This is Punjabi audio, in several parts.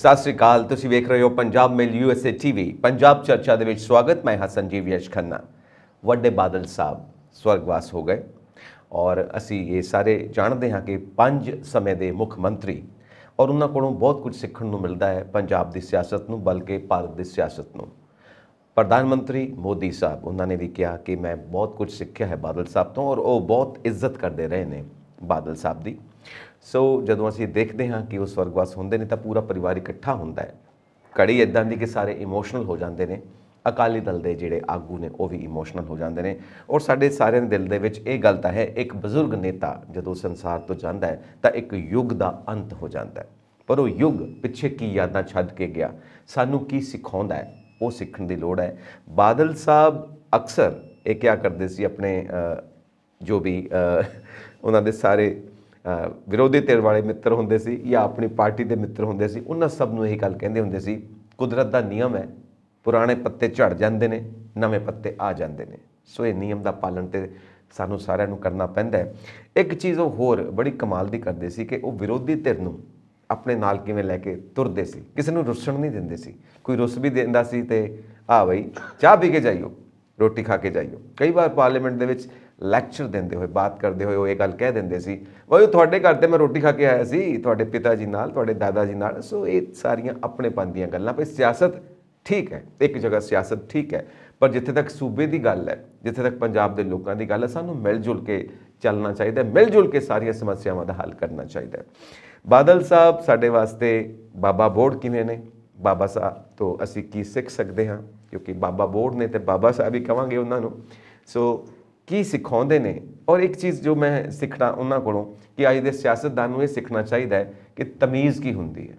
ਸਤਿ ਸ਼੍ਰੀ ਅਕਾਲ। ਤੁਸੀਂ ਵੇਖ ਰਹੇ ਹੋ ਪੰਜਾਬ ਮੇਲ USA TV। ਪੰਜਾਬ ਚਰਚਾ ਦੇ ਵਿੱਚ ਸਵਾਗਤ। ਮੈਂ ਹਾਂ ਸੰਜੀਵ ਯਸ਼ ਖੰਨਾ। ਵੱਡੇ ਬਾਦਲ ਸਾਹਿਬ ਸਵਰਗਵਾਸ ਹੋ ਗਏ ਔਰ ਅਸੀਂ ਇਹ ਸਾਰੇ ਜਾਣਦੇ ਹਾਂ ਕਿ 5 ਸਮੇਂ ਦੇ ਮੁੱਖ ਮੰਤਰੀ ਔਰ ਉਹਨਾਂ ਕੋਲੋਂ ਬਹੁਤ ਕੁਝ ਸਿੱਖਣ ਨੂੰ ਮਿਲਦਾ ਹੈ ਪੰਜਾਬ ਦੀ ਸਿਆਸਤ ਨੂੰ, ਬਲਕਿ ਭਾਰਤ ਦੀ ਸਿਆਸਤ ਨੂੰ। ਪ੍ਰਧਾਨ ਮੰਤਰੀ ਮੋਦੀ ਸਾਹਿਬ ਉਹਨਾਂ ਨੇ ਵੀ ਕਿਹਾ ਕਿ ਮੈਂ ਬਹੁਤ ਕੁਝ ਸਿੱਖਿਆ ਹੈ ਬਾਦਲ ਸਾਹਿਬ ਤੋਂ ਔਰ ਉਹ ਬਹੁਤ ਇੱਜ਼ਤ ਕਰਦੇ ਰਹੇ ਨੇ ਬਾਦਲ ਸਾਹਿਬ ਦੀ। ਸੋ ਜਦੋਂ ਅਸੀਂ ਦੇਖਦੇ ਹਾਂ ਕਿ ਉਹ ਸਵਰਗਵਾਸ ਹੁੰਦੇ ਨੇ ਤਾਂ ਪੂਰਾ ਪਰਿਵਾਰ ਇਕੱਠਾ ਹੁੰਦਾ ਹੈ। ਘੜੀ ਇੱਦਾਂ ਦੀ ਕਿ ਸਾਰੇ ਇਮੋਸ਼ਨਲ ਹੋ ਜਾਂਦੇ ਨੇ। ਅਕਾਲੀ ਦਲ ਦੇ ਜਿਹੜੇ ਆਗੂ ਨੇ ਉਹ ਵੀ ਇਮੋਸ਼ਨਲ ਹੋ ਜਾਂਦੇ ਨੇ ਔਰ ਸਾਡੇ ਸਾਰਿਆਂ ਦੇ ਦਿਲ ਦੇ ਵਿੱਚ ਇਹ ਗੱਲ ਤਾਂ ਹੈ, ਇੱਕ ਬਜ਼ੁਰਗ ਨੇਤਾ ਜਦੋਂ ਸੰਸਾਰ ਤੋਂ ਜਾਂਦਾ ਹੈ ਤਾਂ ਇੱਕ ਯੁੱਗ ਦਾ ਅੰਤ ਹੋ ਜਾਂਦਾ ਹੈ। ਪਰ ਉਹ ਯੁੱਗ ਪਿੱਛੇ ਕੀ ਯਾਦਾਂ ਛੱਡ ਕੇ ਗਿਆ, ਸਾਨੂੰ ਕੀ ਸਿਖਾਉਂਦਾ ਹੈ, ਉਹ ਸਿੱਖਣ ਦੀ ਲੋੜ ਹੈ। ਬਾਦਲ ਸਾਹਿਬ ਅਕਸਰ ਇਹ ਕਿਹਾ ਕਰਦੇ ਸੀ ਆਪਣੇ ਜੋ ਵੀ ਉਹਨਾਂ ਦੇ ਸਾਰੇ ਵਿਰੋਧੀ ਧਿਰ ਵਾਲੇ ਮਿੱਤਰ ਹੁੰਦੇ ਸੀ ਜਾਂ ਆਪਣੀ ਪਾਰਟੀ ਦੇ ਮਿੱਤਰ ਹੁੰਦੇ ਸੀ, ਉਹਨਾਂ ਸਭ ਨੂੰ ਇਹੀ ਗੱਲ ਕਹਿੰਦੇ ਹੁੰਦੇ ਸੀ, ਕੁਦਰਤ ਦਾ ਨਿਯਮ ਹੈ, ਪੁਰਾਣੇ ਪੱਤੇ ਝੜ ਜਾਂਦੇ ਨੇ, ਨਵੇਂ ਪੱਤੇ ਆ ਜਾਂਦੇ ਨੇ। ਸੋ ਇਹ ਨਿਯਮ ਦਾ ਪਾਲਣ ਤੇ ਸਾਨੂੰ ਸਾਰਿਆਂ ਨੂੰ ਕਰਨਾ ਪੈਂਦਾ ਹੈ। ਇੱਕ ਚੀਜ਼ ਉਹ ਹੋਰ ਬੜੀ ਕਮਾਲ ਦੀ ਕਰਦੇ ਸੀ ਕਿ ਉਹ ਵਿਰੋਧੀ ਧਿਰ ਨੂੰ ਆਪਣੇ ਨਾਲ ਕਿਵੇਂ ਲੈ ਕੇ ਤੁਰਦੇ ਸੀ, ਕਿਸੇ ਨੂੰ ਰੁੱਸਣ ਨਹੀਂ ਦਿੰਦੇ ਸੀ। ਕੋਈ ਰੁੱਸ ਵੀ ਦਿੰਦਾ ਸੀ ਤੇ ਆ ਬਈ ਚਾਹ ਪੀ ਕੇ ਜਾਈਓ, ਰੋਟੀ ਖਾ ਕੇ ਜਾਈਓ। ਕਈ ਵਾਰ ਪਾਰਲੀਮੈਂਟ ਦੇ ਵਿੱਚ ਲੈਕਚਰ ਦਿੰਦੇ ਹੋਏ, ਬਾਤ ਕਰਦੇ ਹੋਏ ਉਹ ਇਹ ਗੱਲ ਕਹਿ ਦਿੰਦੇ ਸੀ, ਬਈ ਤੁਹਾਡੇ ਘਰ 'ਤੇ ਮੈਂ ਰੋਟੀ ਖਾ ਕੇ ਆਇਆ ਸੀ, ਤੁਹਾਡੇ ਪਿਤਾ ਜੀ ਨਾਲ, ਤੁਹਾਡੇ ਦਾਦਾ ਜੀ ਨਾਲ। ਸੋ ਇਹ ਸਾਰੀਆਂ ਆਪਣੇਪਨ ਦੀਆਂ ਗੱਲਾਂ। ਪਰ ਸਿਆਸਤ ਠੀਕ ਹੈ, ਇੱਕ ਜਗ੍ਹਾ ਸਿਆਸਤ ਠੀਕ ਹੈ, ਪਰ ਜਿੱਥੇ ਤੱਕ ਸੂਬੇ ਦੀ ਗੱਲ ਹੈ, ਜਿੱਥੇ ਤੱਕ ਪੰਜਾਬ ਦੇ ਲੋਕਾਂ ਦੀ ਗੱਲ ਹੈ, ਸਾਨੂੰ ਮਿਲ ਜੁਲ ਕੇ ਚੱਲਣਾ ਚਾਹੀਦਾ, ਮਿਲ ਜੁਲ ਕੇ ਸਾਰੀਆਂ ਸਮੱਸਿਆਵਾਂ ਦਾ ਹੱਲ ਕਰਨਾ ਚਾਹੀਦਾ। ਬਾਦਲ ਸਾਹਿਬ ਸਾਡੇ ਵਾਸਤੇ ਬਾਬਾ ਬੋੜ ਕਿਵੇਂ ਨੇ, ਬਾਬਾ ਸਾਹਿਬ ਤੋਂ ਅਸੀਂ ਕੀ ਸਿੱਖ ਸਕਦੇ ਹਾਂ, ਕਿਉਂਕਿ ਬਾਬਾ ਬੋੜ ਨੇ ਤੇ ਬਾਬਾ ਸਾਹਿਬ ਹੀ ਕਹਾਂਗੇ ਉਹਨਾਂ ਨੂੰ। ਸੋ ਕੀ ਸਿਖਾਉਂਦੇ ਨੇ ਔਰ ਇੱਕ ਚੀਜ਼ ਜੋ ਮੈਂ ਸਿੱਖਣਾ ਉਹਨਾਂ ਕੋਲੋਂ ਕਿ ਅੱਜ ਦੇ ਸਿਆਸਤਦਾਨ ਨੂੰ ਇਹ ਸਿੱਖਣਾ ਚਾਹੀਦਾ ਹੈ ਕਿ ਤਮੀਜ਼ ਕੀ ਹੁੰਦੀ ਹੈ,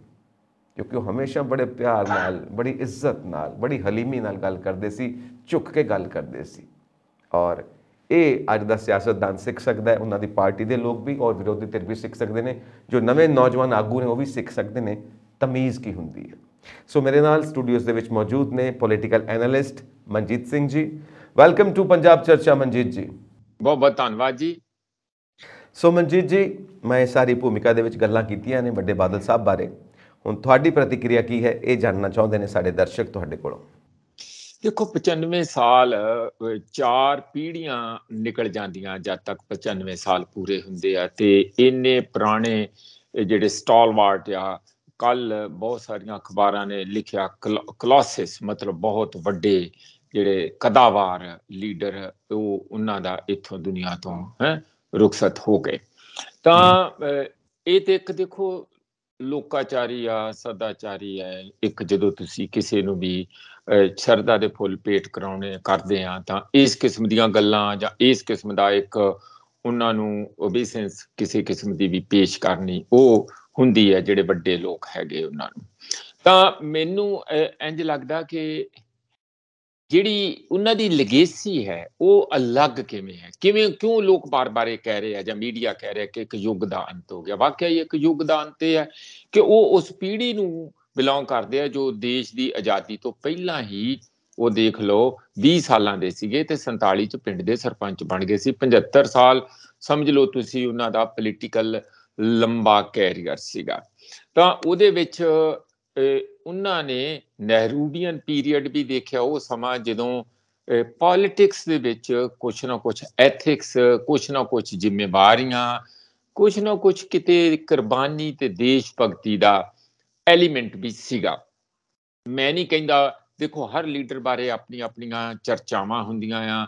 ਕਿਉਂਕਿ ਉਹ ਹਮੇਸ਼ਾ ਬੜੇ ਪਿਆਰ ਨਾਲ, ਬੜੀ ਇੱਜ਼ਤ ਨਾਲ, ਬੜੀ ਹਲੀਮੀ ਨਾਲ ਗੱਲ ਕਰਦੇ ਸੀ, ਝੁੱਕ ਕੇ ਗੱਲ ਕਰਦੇ ਸੀ। ਔਰ ਇਹ ਅੱਜ ਦਾ ਸਿਆਸਤਦਾਨ ਸਿੱਖ ਸਕਦਾ ਹੈ, ਉਹਨਾਂ ਦੀ ਪਾਰਟੀ ਦੇ ਲੋਕ ਵੀ ਔਰ ਵਿਰੋਧੀ ਧਿਰ ਵੀ ਸਿੱਖ ਸਕਦੇ ਨੇ, ਜੋ ਨਵੇਂ ਨੌਜਵਾਨ ਆਗੂ ਨੇ ਉਹ ਵੀ ਸਿੱਖ ਸਕਦੇ ਨੇ ਤਮੀਜ਼ ਕੀ ਹੁੰਦੀ ਹੈ। ਸੋ ਮੇਰੇ ਨਾਲ ਸਟੂਡੀਓਜ਼ ਦੇ ਵਿੱਚ ਮੌਜੂਦ ਨੇ political analyst Manjeet Singh ji. Welcome to Punjab ਚਰਚਾ ਮਨਜੀਤ ਜੀ। ਬਹੁਤ ਬਹੁਤ ਧੰਨਵਾਦ ਜੀ। ਸੋ ਮਨਜੀਤ ਜੀ, ਮੈਂ ਸਾਰੀ ਭੂਮਿਕਾ ਦੇ ਵਿੱਚ ਗੱਲਾਂ ਕੀਤੀਆਂ ਨੇ ਵੱਡੇ ਬਾਦਲ ਸਾਹਿਬ ਬਾਰੇ। ਹੁਣ ਤੁਹਾਡੀ ਪ੍ਰਤੀਕਿਰਿਆ ਕੀ ਹੈ, ਇਹ ਜਾਣਨਾ ਚਾਹੁੰਦੇ ਨੇ ਸਾਡੇ ਦਰਸ਼ਕ ਤੁਹਾਡੇ ਕੋਲੋਂ। ਦੇਖੋ 95 ਸਾਲ 4 ਪੀੜ੍ਹੀਆਂ ਨਿਕਲ ਜਾਂਦੀਆਂ ਜਦ ਤੱਕ 95 ਸਾਲ ਪੂਰੇ ਹੁੰਦੇ ਆ, ਤੇ ਇੰਨੇ ਪੁਰਾਣੇ ਜਿਹੜੇ ਸਟਾਲਵਾਰਟ ਆ, ਕੱਲ ਬਹੁਤ ਸਾਰੀਆਂ ਅਖਬਾਰਾਂ ਨੇ ਲਿਖਿਆ ਕਲੋਸਿਸ, ਮਤਲਬ ਬਹੁਤ ਵੱਡੇ ਜਿਹੜੇ ਕਦਾਵਾਰ ਲੀਡਰ, ਉਹ ਉਹਨਾਂ ਦਾ ਇੱਥੋਂ ਦੁਨੀਆ ਤੋਂ ਰੁਖਸਤ ਹੋ ਗਏ। ਤਾਂ ਇਹ ਤੇ ਇੱਕ ਦੇਖੋ ਲੋਕਾਚਾਰੀ ਆ, ਸਦਾਚਾਰੀ ਹੈ। ਇੱਕ ਜਦੋਂ ਤੁਸੀਂ ਕਿਸੇ ਨੂੰ ਵੀ ਸ਼ਰਧਾ ਦੇ ਫੁੱਲ ਭੇਟ ਕਰਦੇ ਆ ਤਾਂ ਇਸ ਕਿਸਮ ਦੀਆਂ ਗੱਲਾਂ ਜਾਂ ਇਸ ਕਿਸਮ ਦਾ ਇੱਕ ਉਹਨਾਂ ਨੂੰ ਓਬੀਸੈਂਸ ਕਿਸੇ ਕਿਸਮ ਦੀ ਵੀ ਪੇਸ਼ ਕਰਨੀ ਉਹ ਹੁੰਦੀ ਹੈ ਜਿਹੜੇ ਵੱਡੇ ਲੋਕ ਹੈਗੇ ਉਹਨਾਂ ਨੂੰ। ਤਾਂ ਮੈਨੂੰ ਇੰਝ ਲੱਗਦਾ ਕਿ ਜਿਹੜੀ ਉਹਨਾਂ ਦੀ ਲੈਗੇਸੀ ਹੈ ਉਹ ਅਲੱਗ ਕਿਵੇਂ ਹੈ, ਕਿਉਂ ਲੋਕ ਬਾਰ-ਬਾਰ ਇਹ ਕਹਿ ਰਹੇ ਆ ਜਾਂ ਮੀਡੀਆ ਕਹਿ ਰਿਹਾ ਕਿ ਇੱਕ ਯੁੱਗ ਦਾ ਅੰਤ ਹੋ ਗਿਆ। ਵਾਕਿਆ ਹੀ ਇੱਕ ਯੁੱਗ ਦਾ ਅੰਤ ਇਹ ਹੈ ਕਿ ਉਹ ਉਸ ਪੀੜ੍ਹੀ ਨੂੰ ਬਿਲੋਂਗ ਕਰਦੇ ਆ ਜੋ ਦੇਸ਼ ਦੀ ਆਜ਼ਾਦੀ ਤੋਂ ਪਹਿਲਾਂ ਹੀ, ਉਹ ਦੇਖ ਲਓ 20 ਸਾਲਾਂ ਦੇ ਸੀਗੇ ਤੇ 47 ਚ ਪਿੰਡ ਦੇ ਸਰਪੰਚ ਬਣ ਗਏ ਸੀ। 75 ਸਾਲ ਸਮਝ ਲਓ ਤੁਸੀਂ ਉਹਨਾਂ ਦਾ ਪੋਲੀਟੀਕਲ ਲੰਬਾ ਕੈਰੀਅਰ ਸੀਗਾ। ਤਾਂ ਉਹਦੇ ਵਿੱਚ ਉਹਨਾਂ ਨੇ ਨਹਿਰੂਵੀਅਨ ਪੀਰੀਅਡ ਵੀ ਦੇਖਿਆ, ਉਹ ਸਮਾਂ ਜਦੋਂ ਪੋਲੀਟਿਕਸ ਦੇ ਵਿੱਚ ਕੁਛ ਨਾ ਕੁਛ ਐਥਿਕਸ, ਕੁਛ ਨਾ ਕੁਛ ਜ਼ਿੰਮੇਵਾਰੀਆਂ, ਕੁਛ ਨਾ ਕੁਛ ਕਿਤੇ ਕੁਰਬਾਨੀ ਤੇ ਦੇਸ਼ ਭਗਤੀ ਦਾ ਐਲੀਮੈਂਟ ਵੀ ਸੀਗਾ। ਮੈਂ ਨਹੀਂ ਕਹਿੰਦਾ, ਦੇਖੋ ਹਰ ਲੀਡਰ ਬਾਰੇ ਆਪਣੀਆਂ ਚਰਚਾਵਾਂ ਹੁੰਦੀਆਂ ਆ।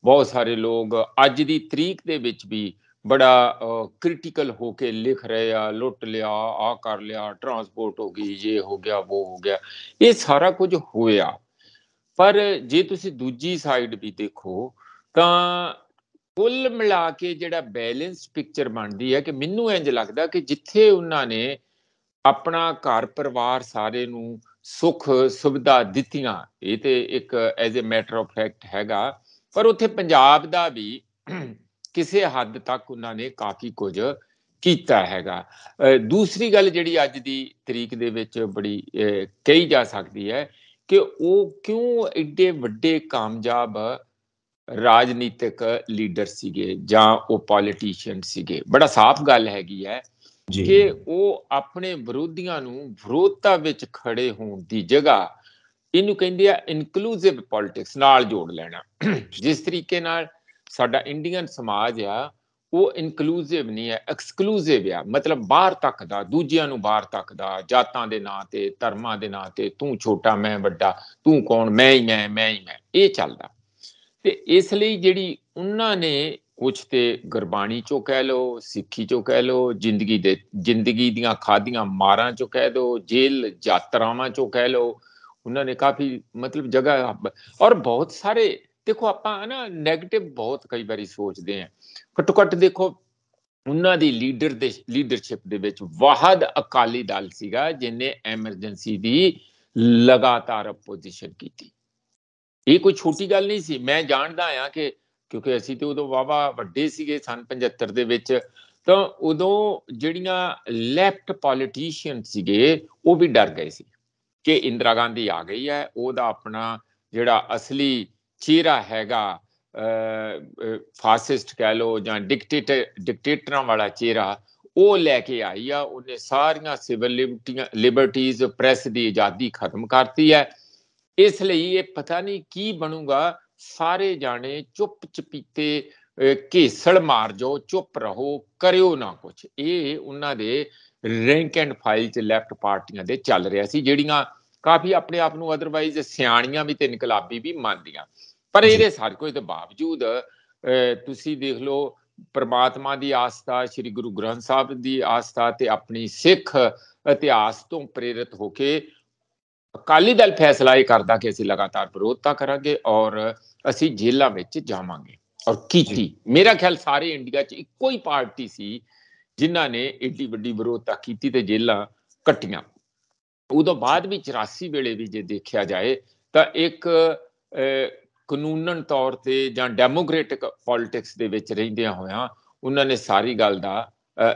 ਬਹੁਤ ਸਾਰੇ ਲੋਕ ਅੱਜ ਦੀ ਤਰੀਕ ਦੇ ਵਿੱਚ ਵੀ ਬੜਾ ਕ੍ਰਿਟੀਕਲ ਹੋ ਕੇ ਲਿਖ ਰਹੇ ਆ, ਲੁੱਟ ਲਿਆ, ਆਹ ਕਰ ਲਿਆ, ਟਰਾਂਸਪੋਰਟ ਹੋ ਗਈ, ਇਹ ਹੋ ਗਿਆ, ਉਹ ਹੋ ਗਿਆ। ਇਹ ਸਾਰਾ ਕੁਝ ਹੋਇਆ, ਪਰ ਜੇ ਤੁਸੀਂ ਦੂਜੀ ਸਾਈਡ ਵੀ ਦੇਖੋ ਤਾਂ ਕੁੱਲ ਮਿਲਾ ਕੇ ਜਿਹੜਾ ਬੈਲੈਂਸ ਪਿਕਚਰ ਬਣਦੀ ਹੈ ਕਿ ਮੈਨੂੰ ਇੰਝ ਲੱਗਦਾ ਕਿ ਜਿੱਥੇ ਉਹਨਾਂ ਨੇ ਆਪਣਾ ਘਰ ਪਰਿਵਾਰ ਸਾਰੇ ਨੂੰ ਸੁੱਖ ਸੁਵਿਧਾ ਦਿੱਤੀਆਂ, ਇਹ ਤੇ ਇੱਕ as a matter of fact ਹੈਗਾ, ਪਰ ਉੱਥੇ ਪੰਜਾਬ ਦਾ ਵੀ ਕਿਸੇ ਹੱਦ ਤੱਕ ਉਹਨਾਂ ਨੇ ਕਾਫੀ ਕੁਝ ਕੀਤਾ ਹੈਗਾ। ਦੂਸਰੀ ਗੱਲ ਜਿਹੜੀ ਅੱਜ ਦੀ ਤਰੀਕ ਦੇ ਵਿੱਚ ਬੜੀ ਕਹੀ ਜਾ ਸਕਦੀ ਹੈ ਕਿ ਉਹ ਕਿਉਂ ਏਡੇ ਵੱਡੇ ਕਾਮਯਾਬ ਰਾਜਨੀਤਿਕ ਲੀਡਰ ਸੀਗੇ ਜਾਂ ਉਹ ਪੋਲੀਟੀਸ਼ੀਅਨ ਸੀਗੇ। ਬੜਾ ਸਾਫ਼ ਗੱਲ ਹੈਗੀ ਹੈ ਕਿ ਉਹ ਆਪਣੇ ਵਿਰੋਧੀਆਂ ਨੂੰ ਵਿਰੋਧਤਾ ਵਿੱਚ ਖੜੇ ਹੋਣ ਦੀ ਜਗ੍ਹਾ ਇਹਨੂੰ ਕਹਿੰਦੇ ਆ ਇਨਕਲੂਸਿਵ ਪੋਲਿਟਿਕਸ ਨਾਲ ਜੋੜ ਲੈਣਾ। ਜਿਸ ਤਰੀਕੇ ਨਾਲ ਸਾਡਾ ਇੰਡੀਅਨ ਸਮਾਜ ਆ ਉਹ ਇਨਕਲੂਸਿਵ ਨਹੀਂ ਹੈ, ਐਕਸਕਲੂਸਿਵ ਆ, ਮਤਲਬ ਬਾਹਰ ਤੱਕਦਾ, ਦੂਜਿਆਂ ਨੂੰ ਬਾਹਰ ਤੱਕਦਾ, ਜਾਤਾਂ ਦੇ ਨਾਂ ਤੇ, ਧਰਮਾਂ ਦੇ ਨਾਂ ਤੇ, ਤੂੰ ਛੋਟਾ ਮੈਂ ਵੱਡਾ, ਤੂੰ ਕੌਣ, ਮੈਂ ਹੀ ਮੈਂ, ਮੈਂ ਹੀ ਮੈਂ, ਇਹ ਚੱਲਦਾ। ਤੇ ਇਸ ਲਈ ਜਿਹੜੀ ਉਹਨਾਂ ਨੇ ਕੁਛ ਤੇ ਗੁਰਬਾਣੀ ਚੋਂ ਕਹਿ ਲਓ, ਸਿੱਖੀ ਚੋਂ ਕਹਿ ਲਓ, ਜ਼ਿੰਦਗੀ ਦੀਆਂ ਖਾਧੀਆਂ ਮਾਰਾਂ ਚੋਂ ਕਹਿ ਦਿਓ, ਜੇਲ੍ਹ ਯਾਤਰਾਵਾਂ ਚੋਂ ਕਹਿ ਲਓ, ਉਹਨਾਂ ਨੇ ਕਾਫੀ ਮਤਲਬ ਜਗ੍ਹਾ, ਔਰ ਬਹੁਤ ਸਾਰੇ ਦੇਖੋ ਆਪਾਂ ਨਾ ਨੈਗੇਟਿਵ ਬਹੁਤ ਕਈ ਵਾਰੀ ਸੋਚਦੇ ਹਾਂ, ਘੱਟੋ ਘੱਟ ਦੇਖੋ ਉਹਨਾਂ ਦੀ ਲੀਡਰਸ਼ਿਪ ਦੇ ਵਿੱਚ ਵਾਹਦ ਅਕਾਲੀ ਦਲ ਸੀਗਾ ਜਿਹਨੇ ਐਮਰਜੈਂਸੀ ਦੀ ਲਗਾਤਾਰ ਅਪੋਜੀਸ਼ਨ ਕੀਤੀ। ਇਹ ਕੋਈ ਛੋਟੀ ਗੱਲ ਨਹੀਂ ਸੀ। ਮੈਂ ਜਾਣਦਾ ਆ ਕਿ ਕਿਉਂਕਿ ਅਸੀਂ ਤੇ ਉਦੋਂ ਵਾਵਾ ਵੱਡੇ ਸੀਗੇ ਸਨ 75 ਦੇ ਵਿੱਚ, ਤਾਂ ਉਦੋਂ ਜਿਹੜੀਆਂ ਲੈਫਟ ਪੋਲੀਟੀਸ਼ੀਅਨ ਸੀਗੇ ਉਹ ਵੀ ਡਰ ਗਏ ਸੀ ਕਿ ਇੰਦਰਾ ਗਾਂਧੀ ਆ ਗਈ ਹੈ, ਉਹਦਾ ਆਪਣਾ ਜਿਹੜਾ ਅਸਲੀ ਚਿਹਰਾ ਹੈਗਾ ਫਾਸਿਸਟ ਕਹਿ ਲਓ ਜਾਂ ਡਿਕਟੇਟਰਾਂ ਵਾਲਾ ਚਿਹਰਾ ਉਹ ਲੈ ਕੇ ਆਈ ਆ, ਉਹਨੇ ਸਾਰੀਆਂ ਸਿਵਲ ਲਿਬਰਟੀਜ਼, ਪ੍ਰੈਸ ਦੀ ਆਜ਼ਾਦੀ ਖਤਮ ਕਰਤੀ ਹੈ। ਇਸ ਲਈ ਇਹ ਪਤਾ ਨਹੀਂ ਕੀ ਬਣੂਗਾ, ਸਾਰੇ ਜਾਣੇ ਚੁੱਪ ਚਪੀਤੇ ਘੇਸਲ ਮਾਰ ਜਾਓ, ਚੁੱਪ ਰਹੋ, ਕਰਿਓ ਨਾ ਕੁਛ। ਇਹ ਉਹਨਾਂ ਦੇ ਰੈਂਕ ਐਂਡ ਫਾਈਲ 'ਚ ਲੈਫਟ ਪਾਰਟੀਆਂ ਦੇ ਚੱਲ ਰਿਹਾ ਸੀ, ਜਿਹੜੀਆਂ ਕਾਫੀ ਆਪਣੇ ਆਪ ਨੂੰ ਅਦਰਵਾਈਜ਼ ਸਿਆਣੀਆਂ ਵੀ ਤੇ ਇਨਕਲਾਬੀ ਵੀ ਮੰਨਦੀਆਂ। ਪਰ ਇਹਦੇ ਸਾਰੇ ਕੁਝ ਦੇ ਬਾਵਜੂਦ ਤੁਸੀਂ ਦੇਖ ਲਓ ਪਰਮਾਤਮਾ ਦੀ ਆਸਥਾ, ਸ੍ਰੀ ਗੁਰੂ ਗ੍ਰੰਥ ਸਾਹਿਬ ਦੀ ਆਸਥਾ ਤੇ ਆਪਣੀ ਸਿੱਖ ਇਤਿਹਾਸ ਤੋਂ ਪ੍ਰੇਰਿਤ ਹੋ ਕੇ ਅਕਾਲੀ ਦਲ ਫੈਸਲਾ ਇਹ ਕਰਦਾ ਕਿ ਅਸੀਂ ਲਗਾਤਾਰ ਵਿਰੋਧਤਾ ਕਰਾਂਗੇ ਔਰ ਅਸੀਂ ਜੇਲ੍ਹਾਂ ਵਿੱਚ ਜਾਵਾਂਗੇ, ਔਰ ਕੀਤੀ। ਮੇਰਾ ਖਿਆਲ ਸਾਰੇ ਇੰਡੀਆ 'ਚ ਇੱਕੋ ਹੀ ਪਾਰਟੀ ਸੀ ਜਿਨ੍ਹਾਂ ਨੇ ਏਡੀ ਵੱਡੀ ਵਿਰੋਧਤਾ ਕੀਤੀ ਤੇ ਜੇਲ੍ਹਾਂ ਕੱਟੀਆਂ। ਉਦੋਂ ਬਾਅਦ ਵੀ 84 ਵੇਲੇ ਵੀ ਜੇ ਦੇਖਿਆ ਜਾਏ ਤਾਂ ਇੱਕ ਕਾਨੂੰਨਨ ਤੌਰ ਤੇ ਜਾਂ ਡੈਮੋਕ੍ਰੈਟਿਕ ਪੋਲਿਟਿਕਸ ਦੇ ਵਿੱਚ ਰਹਿੰਦਿਆਂ ਹੋਇਆਂ ਉਹਨਾਂ ਨੇ ਸਾਰੀ ਗੱਲ ਦਾ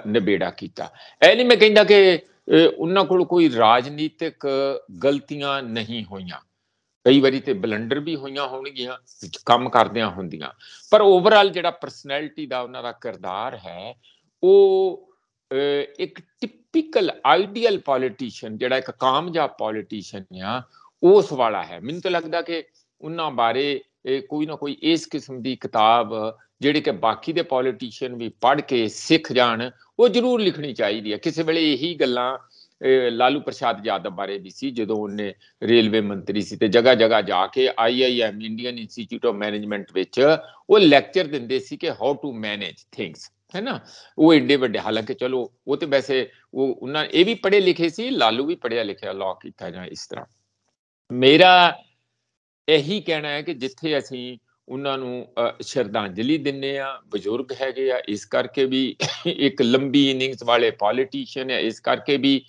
ਨਿਬੇੜਾ ਕੀਤਾ। ਇਹ ਨਹੀਂ ਮੈਂ ਕਹਿੰਦਾ ਕਿ ਉਹਨਾਂ ਕੋਲ ਕੋਈ ਰਾਜਨੀਤਿਕ ਗਲਤੀਆਂ ਨਹੀਂ ਹੋਈਆਂ, ਕਈ ਵਾਰੀ ਤੇ ਬਲੰਡਰ ਵੀ ਹੋਈਆਂ ਹੋਣਗੀਆਂ, ਕੰਮ ਕਰਦਿਆਂ ਹੁੰਦੀਆਂ, ਪਰ ਓਵਰਆਲ ਜਿਹੜਾ ਪਰਸਨੈਲਿਟੀ ਦਾ ਉਹਨਾਂ ਦਾ ਕਿਰਦਾਰ ਹੈ ਉਹ ਇੱਕ ਟਿਪੀਕਲ ਆਈਡੀਅਲ ਪੋਲੀਟੀਸ਼ੀਅਨ, ਜਿਹੜਾ ਇੱਕ ਕਾਮਯਾਬ ਪੋਲੀਟੀਸ਼ੀਅਨ ਆ, ਉਸ ਵਾਲਾ ਹੈ। ਮੈਨੂੰ ਤਾਂ ਲੱਗਦਾ ਕਿ ਉਹਨਾਂ ਬਾਰੇ ਕੋਈ ਨਾ ਕੋਈ ਇਸ ਕਿਸਮ ਦੀ ਕਿਤਾਬ ਜਿਹੜੀ ਕਿ ਬਾਕੀ ਦੇ ਪੋਲੀਟੀਸ਼ੀਅਨ ਵੀ ਪੜ੍ਹ ਕੇ ਸਿੱਖ ਜਾਣ, ਉਹ ਜ਼ਰੂਰ ਲਿਖਣੀ ਚਾਹੀਦੀ ਹੈ। ਕਿਸੇ ਵੇਲੇ ਇਹੀ ਗੱਲਾਂ ਲਾਲੂ ਪ੍ਰਸਾਦ ਯਾਦਵ ਬਾਰੇ ਵੀ ਸੀ, ਜਦੋਂ ਉਹਨੇ ਰੇਲਵੇ ਮੰਤਰੀ ਸੀ ਤੇ ਜਗ੍ਹਾ ਜਗ੍ਹਾ ਜਾ ਕੇ IIM Indian institute of management ਵਿੱਚ ਉਹ ਲੈਕਚਰ ਦਿੰਦੇ ਸੀ ਕਿ ਹਾਊ ਟੂ ਮੈਨੇਜ ਥਿੰਗਸ, ਹੈ ਨਾ। ਉਹ ਏਡੇ ਵੱਡੇ, ਹਾਲਾਂਕਿ ਚਲੋ ਉਹ ਤੇ ਵੈਸੇ ਉਹ ਉਹਨਾਂ ਇਹ ਵੀ ਪੜ੍ਹੇ ਲਿਖੇ ਸੀ, ਲਾਲੂ ਵੀ ਪੜ੍ਹਿਆ ਲਿਖਿਆ, ਲਾਅ ਕੀਤਾ ਜਾਂ ਇਸ ਤਰ੍ਹਾਂ। ਮੇਰਾ ਇਹੀ ਕਹਿਣਾ ਹੈ ਕਿ ਜਿੱਥੇ ਅਸੀਂ ਉਹਨਾਂ ਨੂੰ ਸ਼ਰਧਾਂਜਲੀ ਦਿੰਦੇ ਆ, ਬਜ਼ੁਰਗ ਹੈਗੇ ਆ ਇਸ ਕਰਕੇ ਵੀ, ਇੱਕ ਲੰਬੀ ਇਨਿੰਗਸ ਵਾਲੇ ਪੋਲੀਟੀਸ਼ੀਅਨ ਹੈ ਇਸ ਕਰਕੇ ਵੀ,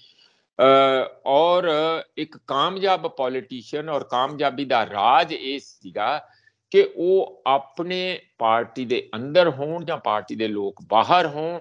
ਔਰ ਇੱਕ ਕਾਮਯਾਬ ਪੋਲੀਟੀਸ਼ੀਅਨ ਔਰ ਕਾਮਯਾਬੀ ਦਾ ਰਾਜ ਇਹ ਸੀਗਾ ਕਿ ਉਹ ਆਪਣੇ ਪਾਰਟੀ ਦੇ ਅੰਦਰ ਹੋਣ ਜਾਂ ਪਾਰਟੀ ਦੇ ਲੋਕ ਬਾਹਰ ਹੋਣ,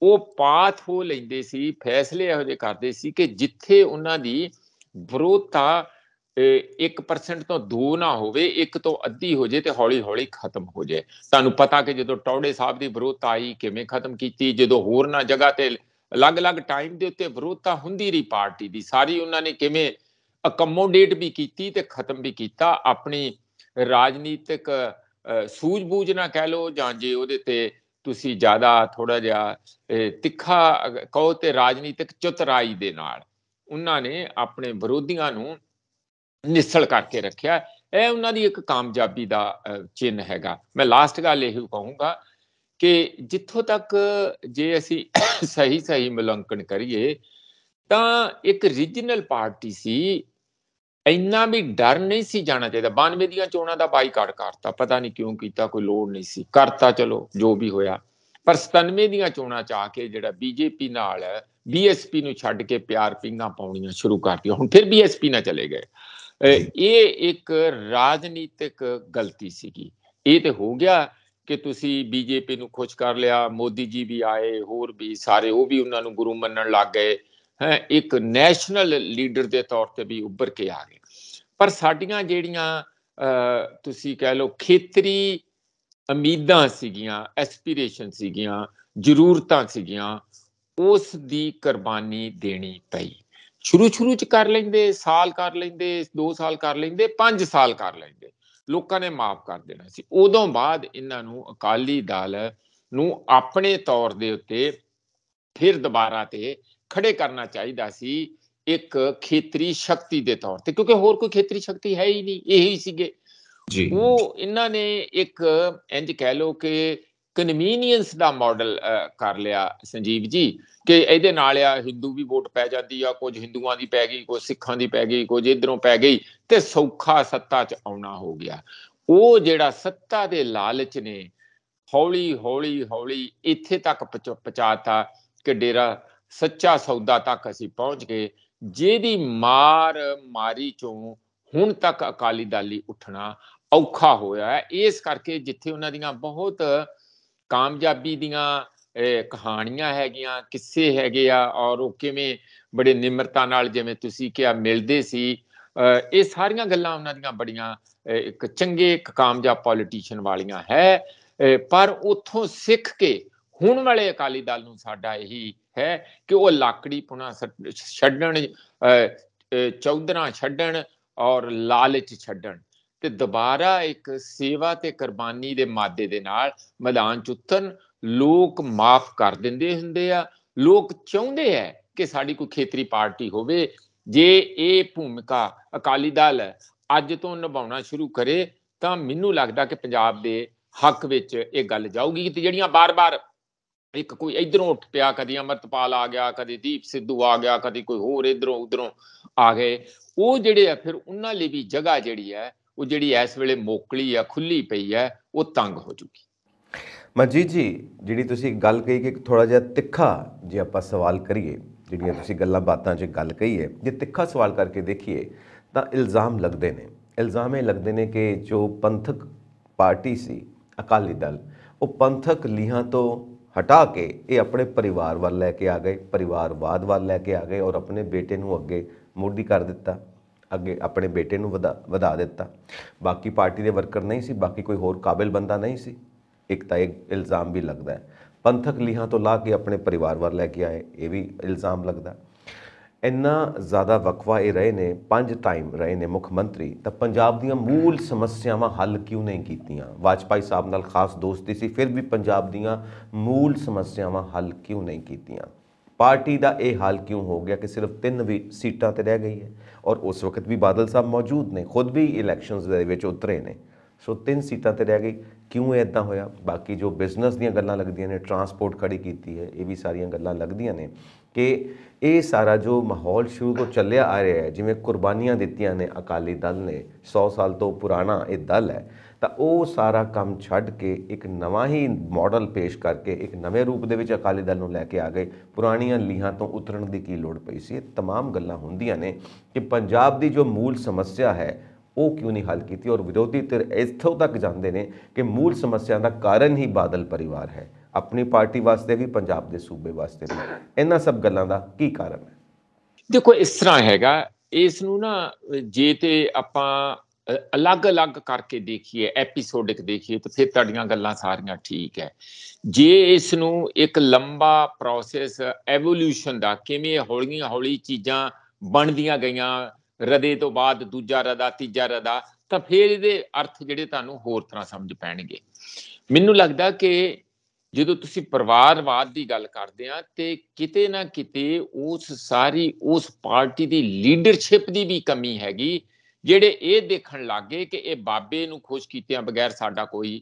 ਉਹ ਪਾਥ ਹੋ ਲੈਂਦੇ ਸੀ, ਫੈਸਲੇ ਇਹੋ ਜਿਹੇ ਕਰਦੇ ਸੀ ਕਿ ਜਿੱਥੇ ਉਹਨਾਂ ਦੀ ਵਿਰੋਧਤਾ 1% ਤੋਂ 2 ਨਾ ਹੋਵੇ, 1 ਤੋਂ ਅੱਧੀ ਹੋ ਜੇ ਤੇ ਹੌਲੀ ਹੌਲੀ ਖਤਮ ਹੋ ਜਾਏ। ਤੁਹਾਨੂੰ ਪਤਾ ਕਿ ਜਦੋਂ ਟੌੜੇ ਸਾਹਿਬ ਦੀ ਵਿਰੋਧਤਾ ਆਈ ਕਿਵੇਂ ਖਤਮ ਕੀਤੀ, ਜਦੋਂ ਹੋਰਨਾਂ ਜਗ੍ਹਾ ਤੇ ਅਲੱਗ-ਅਲੱਗ ਟਾਈਮ ਦੇ ਉੱਤੇ ਵਿਰੋਧਤਾ ਹੁੰਦੀ ਰਹੀ ਪਾਰਟੀ ਦੀ, ਸਾਰੀ ਉਹਨਾਂ ਨੇ ਕਿਵੇਂ ਅਕਮੋਡੇਟ ਵੀ ਕੀਤੀ ਤੇ ਖਤਮ ਵੀ ਕੀਤਾ। ਆਪਣੀ ਰਾਜਨੀਤਿਕ ਸੂਝ-ਬੂਝ ਨਾ ਕਹਿ ਲਓ, ਜਾਂ ਜੇ ਉਹਦੇ ਤੇ ਤੁਸੀਂ ਜ਼ਿਆਦਾ ਥੋੜਾ ਜਿਹਾ ਤਿੱਖਾ ਕਹੋ ਤੇ ਰਾਜਨੀਤਿਕ ਚਤੁਰਾਈ ਦੇ ਨਾਲ ਉਹਨਾਂ ਨੇ ਆਪਣੇ ਵਿਰੋਧੀਆਂ ਨੂੰ ਨਿਸਲ ਕਰਕੇ ਰੱਖਿਆ। ਇਹ ਉਹਨਾਂ ਦੀ ਇੱਕ ਕਾਮਯਾਬੀ ਦਾ ਚਿੰਨ੍ਹ ਹੈਗਾ। ਮੈਂ ਲਾਸਟ ਗੱਲ ਇਹ ਕਹੂੰਗਾ ਕਿ ਜਿੱਥੋਂ ਤੱਕ ਜੇ ਅਸੀਂ ਸਹੀ ਮੁਲਾਂਕਣ ਕਰੀਏ ਤਾਂ ਇੱਕ ਰੀਜਨਲ ਪਾਰਟੀ ਸੀ, ਇੰਨਾ ਵੀ ਡਰ ਨਹੀਂ ਸੀ ਜਾਣਾ ਚਾਹੀਦਾ। 92 ਦੀਆਂ ਚੋਣਾਂ ਦਾ ਬਾਈਕਾਟ ਕਰਤਾ, ਪਤਾ ਨਹੀਂ ਕਿਉਂ ਕੀਤਾ, ਕੋਈ ਲੋੜ ਨਹੀਂ ਸੀ, ਕਰਤਾ, ਚਲੋ ਜੋ ਵੀ ਹੋਇਆ। ਪਰ 97 ਦੀਆਂ ਚੋਣਾਂ 'ਚ ਆ ਕੇ ਜਿਹੜਾ BJP ਨਾਲ BSP ਨੂੰ ਛੱਡ ਕੇ ਪਿਆਰ ਪਿੰਗਾਂ ਪਾਉਣੀਆਂ ਸ਼ੁਰੂ ਕਰਤੀਆਂ, ਹੁਣ ਫਿਰ BSP ਨਾਲ ਚਲੇ ਗਏ। ਇਹ ਇੱਕ ਰਾਜਨੀਤਿਕ ਗਲਤੀ ਸੀਗੀ। ਇਹ ਤੇ ਹੋ ਗਿਆ ਕਿ ਤੁਸੀਂ BJP ਨੂੰ ਖੁਸ਼ ਕਰ ਲਿਆ, ਮੋਦੀ ਜੀ ਵੀ ਆਏ, ਹੋਰ ਵੀ ਸਾਰੇ, ਉਹ ਵੀ ਉਹਨਾਂ ਨੂੰ ਗੁਰੂ ਮੰਨਣ ਲੱਗ ਗਏ, ਇੱਕ ਨੈਸ਼ਨਲ ਲੀਡਰ ਦੇ ਤੌਰ ਤੇ ਵੀ ਉੱਭਰ ਕੇ ਆ ਗਏ। ਪਰ ਸਾਡੀਆਂ ਜਿਹੜੀਆਂ ਤੁਸੀਂ ਕਹਿ ਲਓ ਖੇਤਰੀ ਉਮੀਦਾਂ ਸੀਗੀਆਂ, ਐਸਪੀਰੇਸ਼ਨ ਸੀਗੀਆਂ, ਜ਼ਰੂਰਤਾਂ ਸੀਗੀਆਂ, ਉਸ ਦੀ ਕੁਰਬਾਨੀ ਦੇਣੀ ਪਈ। ਸ਼ੁਰੂ ਚ ਕਰ ਲੈਂਦੇ, ਸਾਲ ਕਰ ਲੈਂਦੇ, 2 ਸਾਲ ਕਰ ਲੈਂਦੇ, 5 ਸਾਲ ਕਰ ਲੈਂਦੇ, ਲੋਕਾਂ ਨੇ ਮਾਫ ਕਰ ਦੇਣਾ ਸੀ। ਉਦੋਂ ਬਾਅਦ ਇਹਨਾਂ ਨੂੰ ਅਕਾਲੀ ਦਲ ਨੂੰ ਆਪਣੇ ਤੌਰ ਦੇ ਉੱਤੇ ਫਿਰ ਦੁਬਾਰਾ ਤੇ ਖੜੇ ਕਰਨਾ ਚਾਹੀਦਾ ਸੀ, ਇੱਕ ਖੇਤਰੀ ਸ਼ਕਤੀ ਦੇ ਤੌਰ ਤੇ, ਕਿਉਂਕਿ ਹੋਰ ਕੋਈ ਖੇਤਰੀ ਸ਼ਕਤੀ ਹੈ ਹੀ ਨਹੀਂ, ਇਹੀ ਸੀਗੇ ਜੀ। ਉਹ ਇਹਨਾਂ ਨੇ ਇੱਕ ਇੰਜ ਕਹਿ ਲਓ ਕਿ ਕਨਵੀਨੀਅੰਸ ਦਾ ਮਾਡਲ ਕਰ ਲਿਆ ਸੰਜੀਵ ਜੀ, ਕਿ ਇਹਦੇ ਨਾਲ ਆ ਹਿੰਦੂ ਵੀ ਵੋਟ ਪੈ ਜਾਂਦੀ ਆ, ਕੁਝ ਹਿੰਦੂਆਂ ਦੀ ਪੈ ਗਈ, ਕੁਝ ਸਿੱਖਾਂ ਦੀ ਪੈ ਗਈ, ਕੁਝ ਇਧਰੋਂ ਪੈ ਗਈ, ਤੇ ਸੌਖਾ ਸੱਤਾ 'ਚ ਆਉਣਾ ਹੋ ਗਿਆ। ਉਹ ਜਿਹੜਾ ਸੱਤਾ ਦੇ ਲਾਲਚ ਨੇ ਹੌਲੀ ਹੌਲੀ ਇੱਥੇ ਤੱਕ ਪਹੁੰਚਾਤਾ ਕਿ ਡੇਰਾ ਸੱਚਾ ਸੌਦਾ ਤੱਕ ਅਸੀਂ ਪਹੁੰਚ ਗਏ, ਜਿਹਦੀ ਮਾਰੀ ਚੋਂ ਹੁਣ ਤੱਕ ਅਕਾਲੀ ਦਲ ਲਈ ਉੱਠਣਾ ਔਖਾ ਹੋਇਆ ਹੈ। ਇਸ ਕਰਕੇ ਜਿੱਥੇ ਉਹਨਾਂ ਦੀਆਂ ਬਹੁਤ ਕਾਮਯਾਬੀ ਦੀਆਂ ਕਹਾਣੀਆਂ ਹੈਗੀਆਂ, ਕਿੱਸੇ ਹੈਗੇ ਆ, ਔਰ ਉਹ ਕਿਵੇਂ ਬੜੇ ਨਿਮਰਤਾ ਨਾਲ, ਜਿਵੇਂ ਤੁਸੀਂ ਕਿਹਾ, ਮਿਲਦੇ ਸੀ, ਇਹ ਸਾਰੀਆਂ ਗੱਲਾਂ ਉਹਨਾਂ ਦੀਆਂ ਬੜੀਆਂ ਇੱਕ ਚੰਗੇ ਇੱਕ ਕਾਮਯਾਬ ਪੋਲੀਟੀਸ਼ੀਅਨ ਵਾਲੀਆਂ ਹੈ। ਪਰ ਉੱਥੋਂ ਸਿੱਖ ਕੇ ਹੁਣ ਵਾਲੇ ਅਕਾਲੀ ਦਲ ਨੂੰ ਸਾਡਾ ਇਹੀ ਹੈ ਕਿ ਉਹ ਲਾਕੜੀ ਪੁਣਾ ਛੱਡਣ, ਚੌਧਰਾਂ ਛੱਡਣ ਔਰ ਲਾਲਚ ਛੱਡਣ, ਤੇ ਦੁਬਾਰਾ ਇੱਕ ਸੇਵਾ ਤੇ ਕੁਰਬਾਨੀ ਦੇ ਮਾਦੇ ਦੇ ਨਾਲ ਮੈਦਾਨ ਚ ਉਤਰਨ। ਲੋਕ ਮਾਫ ਕਰ ਦਿੰਦੇ ਹੁੰਦੇ ਆ, ਲੋਕ ਚਾਹੁੰਦੇ ਆ ਕਿ ਸਾਡੀ ਕੋਈ ਖੇਤਰੀ ਪਾਰਟੀ ਹੋਵੇ। ਜੇ ਇਹ ਭੂਮਿਕਾ ਅਕਾਲੀ ਦਲ ਅੱਜ ਤੋਂ ਨਿਭਾਉਣਾ ਸ਼ੁਰੂ ਕਰੇ ਤਾਂ ਮੈਨੂੰ ਲੱਗਦਾ ਕਿ ਪੰਜਾਬ ਦੇ ਹੱਕ ਵਿੱਚ ਇਹ ਗੱਲ ਜਾਊਗੀ। ਤੇ ਜਿਹੜੀਆਂ ਬਾਰ-ਬਾਰ ਇੱਕ ਕੋਈ ਇਧਰੋਂ ਉੱਠ ਪਿਆ, ਕਦੀ ਅਮਰਤਪਾਲ ਆ ਗਿਆ, ਕਦੀ ਦੀਪ ਸਿੱਧੂ ਆ ਗਿਆ, ਕਦੀ ਕੋਈ ਹੋਰ ਇਧਰੋਂ ਉਧਰੋਂ ਆ ਗਏ, ਉਹ ਜਿਹੜੇ ਆ ਫਿਰ ਉਹਨਾਂ ਲਈ ਵੀ ਜਗ੍ਹਾ ਜਿਹੜੀ ਹੈ ਉਹ ਜਿਹੜੀ ਇਸ ਵੇਲੇ ਮੋਕਲੀ ਆ, ਖੁੱਲੀ ਪਈ ਹੈ, ਉਹ ਤੰਗ ਹੋ ਜੂਗੀ। ਮਨਜੀਤ ਜੀ, ਜਿਹੜੀ ਤੁਸੀਂ ਗੱਲ ਕਹੀ ਕਿ ਥੋੜਾ ਜਿਹਾ ਤਿੱਖਾ ਜੇ ਆਪਾਂ ਸਵਾਲ ਕਰੀਏ, ਜਿਹੜੀਆਂ ਤੁਸੀਂ ਗੱਲਾਂ ਬਾਤਾਂ 'ਚ ਗੱਲ ਕਹੀ ਹੈ, ਜੇ ਤਿੱਖਾ ਸਵਾਲ ਕਰਕੇ ਦੇਖੀਏ ਤਾਂ ਇਲਜ਼ਾਮ ਲੱਗਦੇ ਨੇ। ਇਲਜ਼ਾਮ ਇਹ ਲੱਗਦੇ ਨੇ ਕਿ ਜੋ ਪੰਥਕ ਪਾਰਟੀ ਸੀ ਅਕਾਲੀ ਦਲ, ਉਹ ਪੰਥਕ ਲੀਹਾਂ ਤੋਂ ਹਟਾ ਕੇ ਇਹ ਆਪਣੇ ਪਰਿਵਾਰ ਵੱਲ ਲੈ ਕੇ ਆ ਗਏ, ਪਰਿਵਾਰਵਾਦ ਵੱਲ ਲੈ ਕੇ ਆ ਗਏ, ਔਰ ਆਪਣੇ ਬੇਟੇ ਨੂੰ ਅੱਗੇ ਮੋਢੀ ਕਰ ਦਿੱਤਾ, ਅੱਗੇ ਆਪਣੇ ਬੇਟੇ ਨੂੰ ਵਧਾ ਦਿੱਤਾ। ਬਾਕੀ ਪਾਰਟੀ ਦੇ ਵਰਕਰ ਨਹੀਂ ਸੀ, ਬਾਕੀ ਕੋਈ ਹੋਰ ਕਾਬਿਲ ਬੰਦਾ ਨਹੀਂ ਸੀ। ਇੱਕ ਤਾਂ ਇਹ ਇਲਜ਼ਾਮ ਵੀ ਲੱਗਦਾ ਹੈ। ਪੰਥਕ ਲੀਹਾਂ ਤੋਂ ਲਾ ਕੇ ਆਪਣੇ ਪਰਿਵਾਰ ਵੱਲ ਲੈ ਕੇ ਆਏ, ਇਹ ਵੀ ਇਲਜ਼ਾਮ ਲੱਗਦਾ। ਇੰਨਾ ਜ਼ਿਆਦਾ ਵਕਫਾ ਇਹ ਰਹੇ ਨੇ, 5 ਟਾਈਮ ਰਹੇ ਨੇ ਮੁੱਖ ਮੰਤਰੀ, ਤਾਂ ਪੰਜਾਬ ਦੀਆਂ ਮੂਲ ਸਮੱਸਿਆਵਾਂ ਹੱਲ ਕਿਉਂ ਨਹੀਂ ਕੀਤੀਆਂ? ਵਾਜਪਾਈ ਸਾਹਿਬ ਨਾਲ ਖਾਸ ਦੋਸਤੀ ਸੀ, ਫਿਰ ਵੀ ਪੰਜਾਬ ਦੀਆਂ ਮੂਲ ਸਮੱਸਿਆਵਾਂ ਹੱਲ ਕਿਉਂ ਨਹੀਂ ਕੀਤੀਆਂ? ਪਾਰਟੀ ਦਾ ਇਹ ਹਾਲ ਕਿਉਂ ਹੋ ਗਿਆ ਕਿ ਸਿਰਫ 3 ਵੀ ਸੀਟਾਂ ਤੇ ਰਹਿ ਗਈ ਹੈ, ਔਰ ਉਸ ਵਕਤ ਵੀ ਬਾਦਲ ਸਾਹਿਬ ਮੌਜੂਦ ਨੇ, ਖੁਦ ਵੀ ਇਲੈਕਸ਼ਨਸ ਦੇ ਵਿੱਚ ਉਤਰੇ ਨੇ। ਸੋ 3 ਸੀਟਾਂ ਤੇ ਰਹਿ ਗਈ, ਕਿਉਂ ਇੱਦਾਂ ਹੋਇਆ? ਬਾਕੀ ਜੋ ਬਿਜ਼ਨਸ ਦੀਆਂ ਗੱਲਾਂ ਲੱਗਦੀਆਂ ਨੇ, ਟਰਾਂਸਪੋਰਟ ਖੜੀ ਕੀਤੀ ਹੈ, ਇਹ ਵੀ ਸਾਰੀਆਂ ਗੱਲਾਂ ਲੱਗਦੀਆਂ ਨੇ ਕਿ ਇਹ ਸਾਰਾ ਜੋ ਮਾਹੌਲ ਸ਼ੁਰੂ ਤੋਂ ਚੱਲਿਆ ਆ ਰਿਹਾ ਹੈ, ਜਿਵੇਂ ਕੁਰਬਾਨੀਆਂ ਦਿੱਤੀਆਂ ਨੇ ਅਕਾਲੀ ਦਲ ਨੇ, 100 ਸਾਲ ਤੋਂ ਪੁਰਾਣਾ ਇਹ ਦਲ ਹੈ, ਤਾਂ ਉਹ ਸਾਰਾ ਕੰਮ ਛੱਡ ਕੇ ਇੱਕ ਨਵਾਂ ਹੀ ਮਾਡਲ ਪੇਸ਼ ਕਰਕੇ ਇੱਕ ਨਵੇਂ ਰੂਪ ਦੇ ਵਿੱਚ ਅਕਾਲੀ ਦਲ ਨੂੰ ਲੈ ਕੇ ਆ ਗਏ। ਪੁਰਾਣੀਆਂ ਲੀਹਾਂ ਤੋਂ ਉਤਰਨ ਦੀ ਕੀ ਲੋੜ ਪਈ ਸੀ? ਇਹ ਤਮਾਮ ਗੱਲਾਂ ਹੁੰਦੀਆਂ ਨੇ ਕਿ ਪੰਜਾਬ ਦੀ ਜੋ ਮੂਲ ਸਮੱਸਿਆ ਹੈ ਉਹ ਕਿਉਂ ਨਹੀਂ ਹੱਲ ਕੀਤੀ, ਔਰ ਵਿਰੋਧੀ ਧਿਰ ਇੱਥੋਂ ਤੱਕ ਜਾਂਦੇ ਨੇ ਕਿ ਮੂਲ ਸਮੱਸਿਆ ਦਾ ਕਾਰਨ ਹੀ ਬਾਦਲ ਪਰਿਵਾਰ ਹੈ, ਆਪਣੀ ਪਾਰਟੀ ਵਾਸਤੇ ਵੀ, ਪੰਜਾਬ ਦੇ ਸੂਬੇ ਵਾਸਤੇ ਵੀ। ਇਹਨਾਂ ਸਭ ਗੱਲਾਂ ਦਾ ਕੀ ਕਾਰਨ ਹੈ? ਦੇਖੋ, ਇਸ ਤਰ੍ਹਾਂ ਹੈਗਾ, ਇਸ ਨੂੰ ਨਾ ਜੇ ਤੇ ਆਪਾਂ ਅਲੱਗ-ਅਲੱਗ ਕਰਕੇ ਦੇਖੀਏ, ਐਪੀਸੋਡਿਕ ਦੇਖੀਏ, ਤਾਂ ਫਿਰ ਤੁਹਾਡੀਆਂ ਗੱਲਾਂ ਸਾਰੀਆਂ ਠੀਕ ਹੈ। ਜੇ ਇਸ ਨੂੰ ਇੱਕ ਲੰਬਾ ਪ੍ਰੋਸੈਸ ਐਵੋਲੂਸ਼ਨ ਦਾ, ਕਿਵੇਂ ਹੌਲੀਆਂ ਹੌਲੀ ਚੀਜ਼ਾਂ ਬਣਦੀਆਂ ਗਈਆਂ, ਰਦੇ ਤੋਂ ਬਾਅਦ ਦੂਜਾ ਰਦਾ, ਤੀਜਾ ਰਦਾ, ਤਾਂ ਫਿਰ ਇਹਦੇ ਅਰਥ ਜਿਹੜੇ ਤੁਹਾਨੂੰ ਹੋਰ ਤਰ੍ਹਾਂ ਸਮਝ ਪੈਣਗੇ। ਮੈਨੂੰ ਲੱਗਦਾ ਕਿ ਜਦੋਂ ਤੁਸੀਂ ਪਰਿਵਾਰਵਾਦ ਦੀ ਗੱਲ ਕਰਦੇ ਆ, ਤੇ ਕਿਤੇ ਨਾ ਕਿਤੇ ਉਸ ਪਾਰਟੀ ਦੀ ਲੀਡਰਸ਼ਿਪ ਦੀ ਵੀ ਕਮੀ ਹੈਗੀ, ਜਿਹੜੇ ਇਹ ਦੇਖਣ ਲੱਗ ਗਏ ਕਿ ਇਹ ਬਾਬੇ ਨੂੰ ਖੁਸ਼ ਕੀਤਿਆਂ ਬਗੈਰ ਸਾਡਾ ਕੋਈ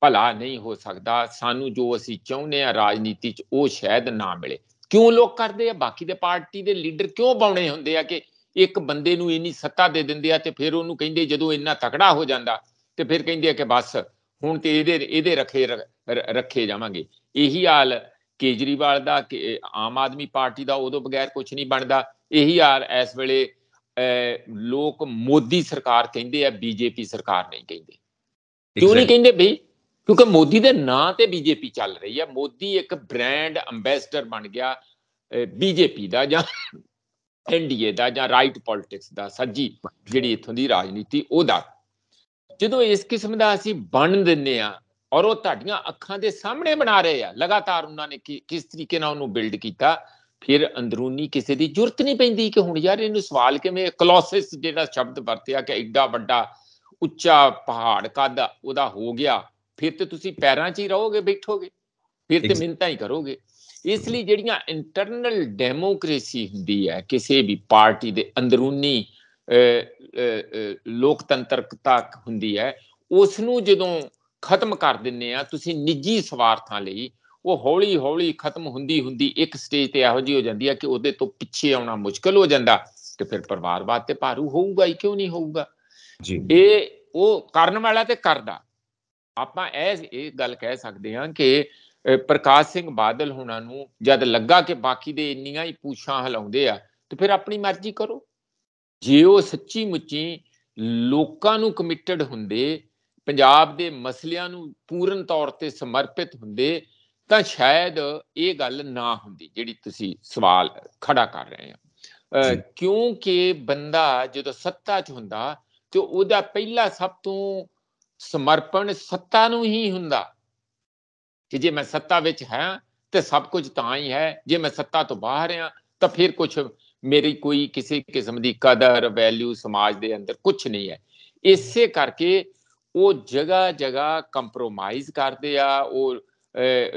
ਭਲਾ ਨਹੀਂ ਹੋ ਸਕਦਾ, ਸਾਨੂੰ ਜੋ ਅਸੀਂ ਚਾਹੁੰਦੇ ਆ ਰਾਜਨੀਤੀ 'ਚ ਉਹ ਸ਼ਾਇਦ ਨਾ ਮਿਲੇ। ਕਿਉਂ ਲੋਕ ਕਰਦੇ ਆ? ਬਾਕੀ ਦੇ ਪਾਰਟੀ ਦੇ ਲੀਡਰ ਕਿਉਂ ਬਾਉਣੇ ਹੁੰਦੇ ਆ ਕਿ ਇੱਕ ਬੰਦੇ ਨੂੰ ਇੰਨੀ ਸੱਤਾ ਦੇ ਦਿੰਦੇ ਆ, ਤੇ ਫਿਰ ਉਹਨੂੰ ਕਹਿੰਦੇ ਜਦੋਂ ਇੰਨਾ ਤਕੜਾ ਹੋ ਜਾਂਦਾ ਤੇ ਫਿਰ ਕਹਿੰਦੇ ਆ ਕਿ ਬਸ ਹੁਣ ਤੇ ਇਹਦੇ ਰੱਖੇ ਜਾਵਾਂਗੇ। ਇਹੀ ਹਾਲ ਕੇਜਰੀਵਾਲ ਦਾ, ਆਮ ਆਦਮੀ ਪਾਰਟੀ ਦਾ, ਉਦੋਂ ਬਗੈਰ ਕੁਝ ਨਹੀਂ ਬਣਦਾ। ਇਹੀ ਹਾਲ ਇਸ ਵੇਲੇ ਲੋਕ ਮੋਦੀ ਸਰਕਾਰ ਕਹਿੰਦੇ ਆ, ਬੀਜੇਪੀ ਸਰਕਾਰ ਨਹੀਂ ਕਹਿੰਦੇ। ਕਿਉਂ ਨਹੀਂ ਕਹਿੰਦੇ ਬਈ? ਕਿਉਂਕਿ ਮੋਦੀ ਦੇ ਨਾਂ ਤੇ ਬੀਜੇਪੀ ਚੱਲ ਰਹੀ ਹੈ। ਮੋਦੀ ਇੱਕ ਬ੍ਰਾਂਡ ਅੰਬੈਸਡਰ ਬਣ ਗਿਆ ਬੀਜੇਪੀ ਦਾ, ਜਾਂ ਐਨਡੀਏ ਦਾ, ਜਾਂ ਰਾਈਟ ਪੋਲਿਟਿਕਸ ਦਾ, ਸੱਜੀ ਜਿਹੜੀ ਇੱਥੋਂ ਦੀ ਰਾਜਨੀਤੀ ਉਹਦਾ। ਜਦੋਂ ਇਸ ਕਿਸਮ ਦਾ ਅਸੀਂ ਬਣ ਦਿੰਦੇ ਆ ਔਰ ਉਹ ਤੁਹਾਡੀਆਂ ਅੱਖਾਂ ਦੇ ਸਾਹਮਣੇ ਬਣਾ ਰਹੇ ਆ ਲਗਾਤਾਰ। ਉਹਨਾਂ ਨੇ ਕਿਸ ਤਰੀਕੇ ਨਾਲ ਉਹਨੂੰ ਬਿਲਡ ਕੀਤਾ, ਫਿਰ ਅੰਦਰੂਨੀ ਕਿਸੇ ਦੀ ਜ਼ਰੂਰਤ ਨਹੀਂ ਪੈਂਦੀ ਕਿ ਹੁਣ ਯਾਰ ਇਹਨੂੰ ਸਵਾਲ ਕਿਵੇਂ, ਕਲੋਸਿਸ ਜਿਹੜਾ ਸ਼ਬਦ ਵਰਤਿਆ ਕਿ ਐਡਾ ਵੱਡਾ ਉੱਚਾ ਪਹਾੜ ਕੱਦ ਉਹਦਾ ਹੋ ਗਿਆ, ਫਿਰ ਤੇ ਤੁਸੀਂ ਪੈਰਾਂ 'ਚ ਹੀ ਰਹੋਗੇ, ਬੈਠੋਗੇ, ਫਿਰ ਤੇ ਮਿੰਨਤਾਂ ਹੀ ਕਰੋਗੇ। ਇਸ ਲਈ ਜਿਹੜੀਆਂ ਇੰਟਰਨਲ ਡੈਮੋਕ੍ਰੇਸੀ ਹੁੰਦੀ ਹੈ ਕਿਸੇ ਵੀ ਪਾਰਟੀ ਦੇ, ਅੰਦਰੂਨੀ ਲੋਕਤੰਤਰਤਾ ਹੁੰਦੀ ਹੈ, ਉਸ ਨੂੰ ਜਦੋਂ ਖਤਮ ਕਰ ਦਿੰਦੇ ਆ ਤੁਸੀਂ ਨਿੱਜੀ ਸਵਾਰਥਾਂ ਲਈ, ਉਹ ਹੌਲੀ ਹੌਲੀ ਖਤਮ ਹੁੰਦੀ ਹੁੰਦੀ ਇੱਕ ਸਟੇਜ ਤੇ ਇਹੋ ਜਿਹੀ ਹੋ ਜਾਂਦੀ ਹੈ ਕਿ ਉਹਦੇ ਤੋਂ ਪਿੱਛੇ ਆਉਣਾ ਮੁਸ਼ਕਲ ਹੋ ਜਾਂਦਾ, ਤੇ ਫਿਰ ਪਰਿਵਾਰਵਾਦ ਤੇ ਭਾਰੂ ਹੋਊਗਾ ਹੀ, ਕਿਉਂ ਨਹੀਂ ਹੋਊਗਾ ਜੀ। ਇਹ ਉਹ ਕਰਨ ਵਾਲਾ ਤੇ ਕਰਦਾ। ਆਪਾਂ ਇਹ ਗੱਲ ਕਹਿ ਸਕਦੇ ਹਾਂ ਕਿ ਪ੍ਰਕਾਸ਼ ਸਿੰਘ ਬਾਦਲ ਹੁਣਾਂ ਨੂੰ ਜਦ ਲੱਗਾ ਕਿ ਬਾਕੀ ਦੇ ਇੰਨੀਆਂ ਹੀ ਪੂਛਾਂ ਹਿਲਾਉਂਦੇ ਆ, ਤੇ ਫਿਰ ਆਪਣੀ ਮਰਜ਼ੀ ਕਰੋ। ਜੇ ਉਹ ਸੱਚੀ ਮੁੱਚੀ ਲੋਕਾਂ ਨੂੰ ਕਮਿਟਡ ਹੁੰਦੇ, ਪੰਜਾਬ ਦੇ ਮਸਲਿਆਂ ਨੂੰ ਪੂਰਨ ਤੌਰ ਤੇ ਸਮਰਪਿਤ ਹੁੰਦੇ, ਤਾਂ ਸ਼ਾਇਦ ਇਹ ਗੱਲ ਨਾ ਹੁੰਦੀ ਜਿਹੜੀ ਤੁਸੀਂ ਸਵਾਲ ਖੜਾ ਕਰ ਰਹੇ ਹੋ। ਕਿਉਂਕਿ ਬੰਦਾ ਜਦੋਂ ਸੱਤਾ 'ਚ ਹੁੰਦਾ ਤੇ ਉਹਦਾ ਪਹਿਲਾ ਸਭ ਤੋਂ ਸਮਰਪਣ ਸੱਤਾ ਨੂੰ ਹੀ ਹੁੰਦਾ ਕਿ ਜੇ ਮੈਂ ਸੱਤਾ ਵਿੱਚ ਹਾਂ ਤੇ ਸਭ ਕੁਝ ਤਾਂ ਹੀ ਹੈ, ਜੇ ਮੈਂ ਸੱਤਾ ਤੋਂ ਬਾਹਰ ਹਾਂ ਤਾਂ ਫਿਰ ਕੁਝ ਮੇਰੀ ਕੋਈ ਕਿਸੇ ਕਿਸਮ ਦੀ ਕਦਰ ਵੈਲਿਊ ਸਮਾਜ ਦੇ ਅੰਦਰ ਕੁਝ ਨਹੀਂ ਹੈ। ਇਸੇ ਕਰਕੇ ਉਹ ਜਗ੍ਹਾ ਜਗ੍ਹਾ ਕੰਪਰੋਮਾਈਜ਼ ਕਰਦੇ ਆ, ਉਹ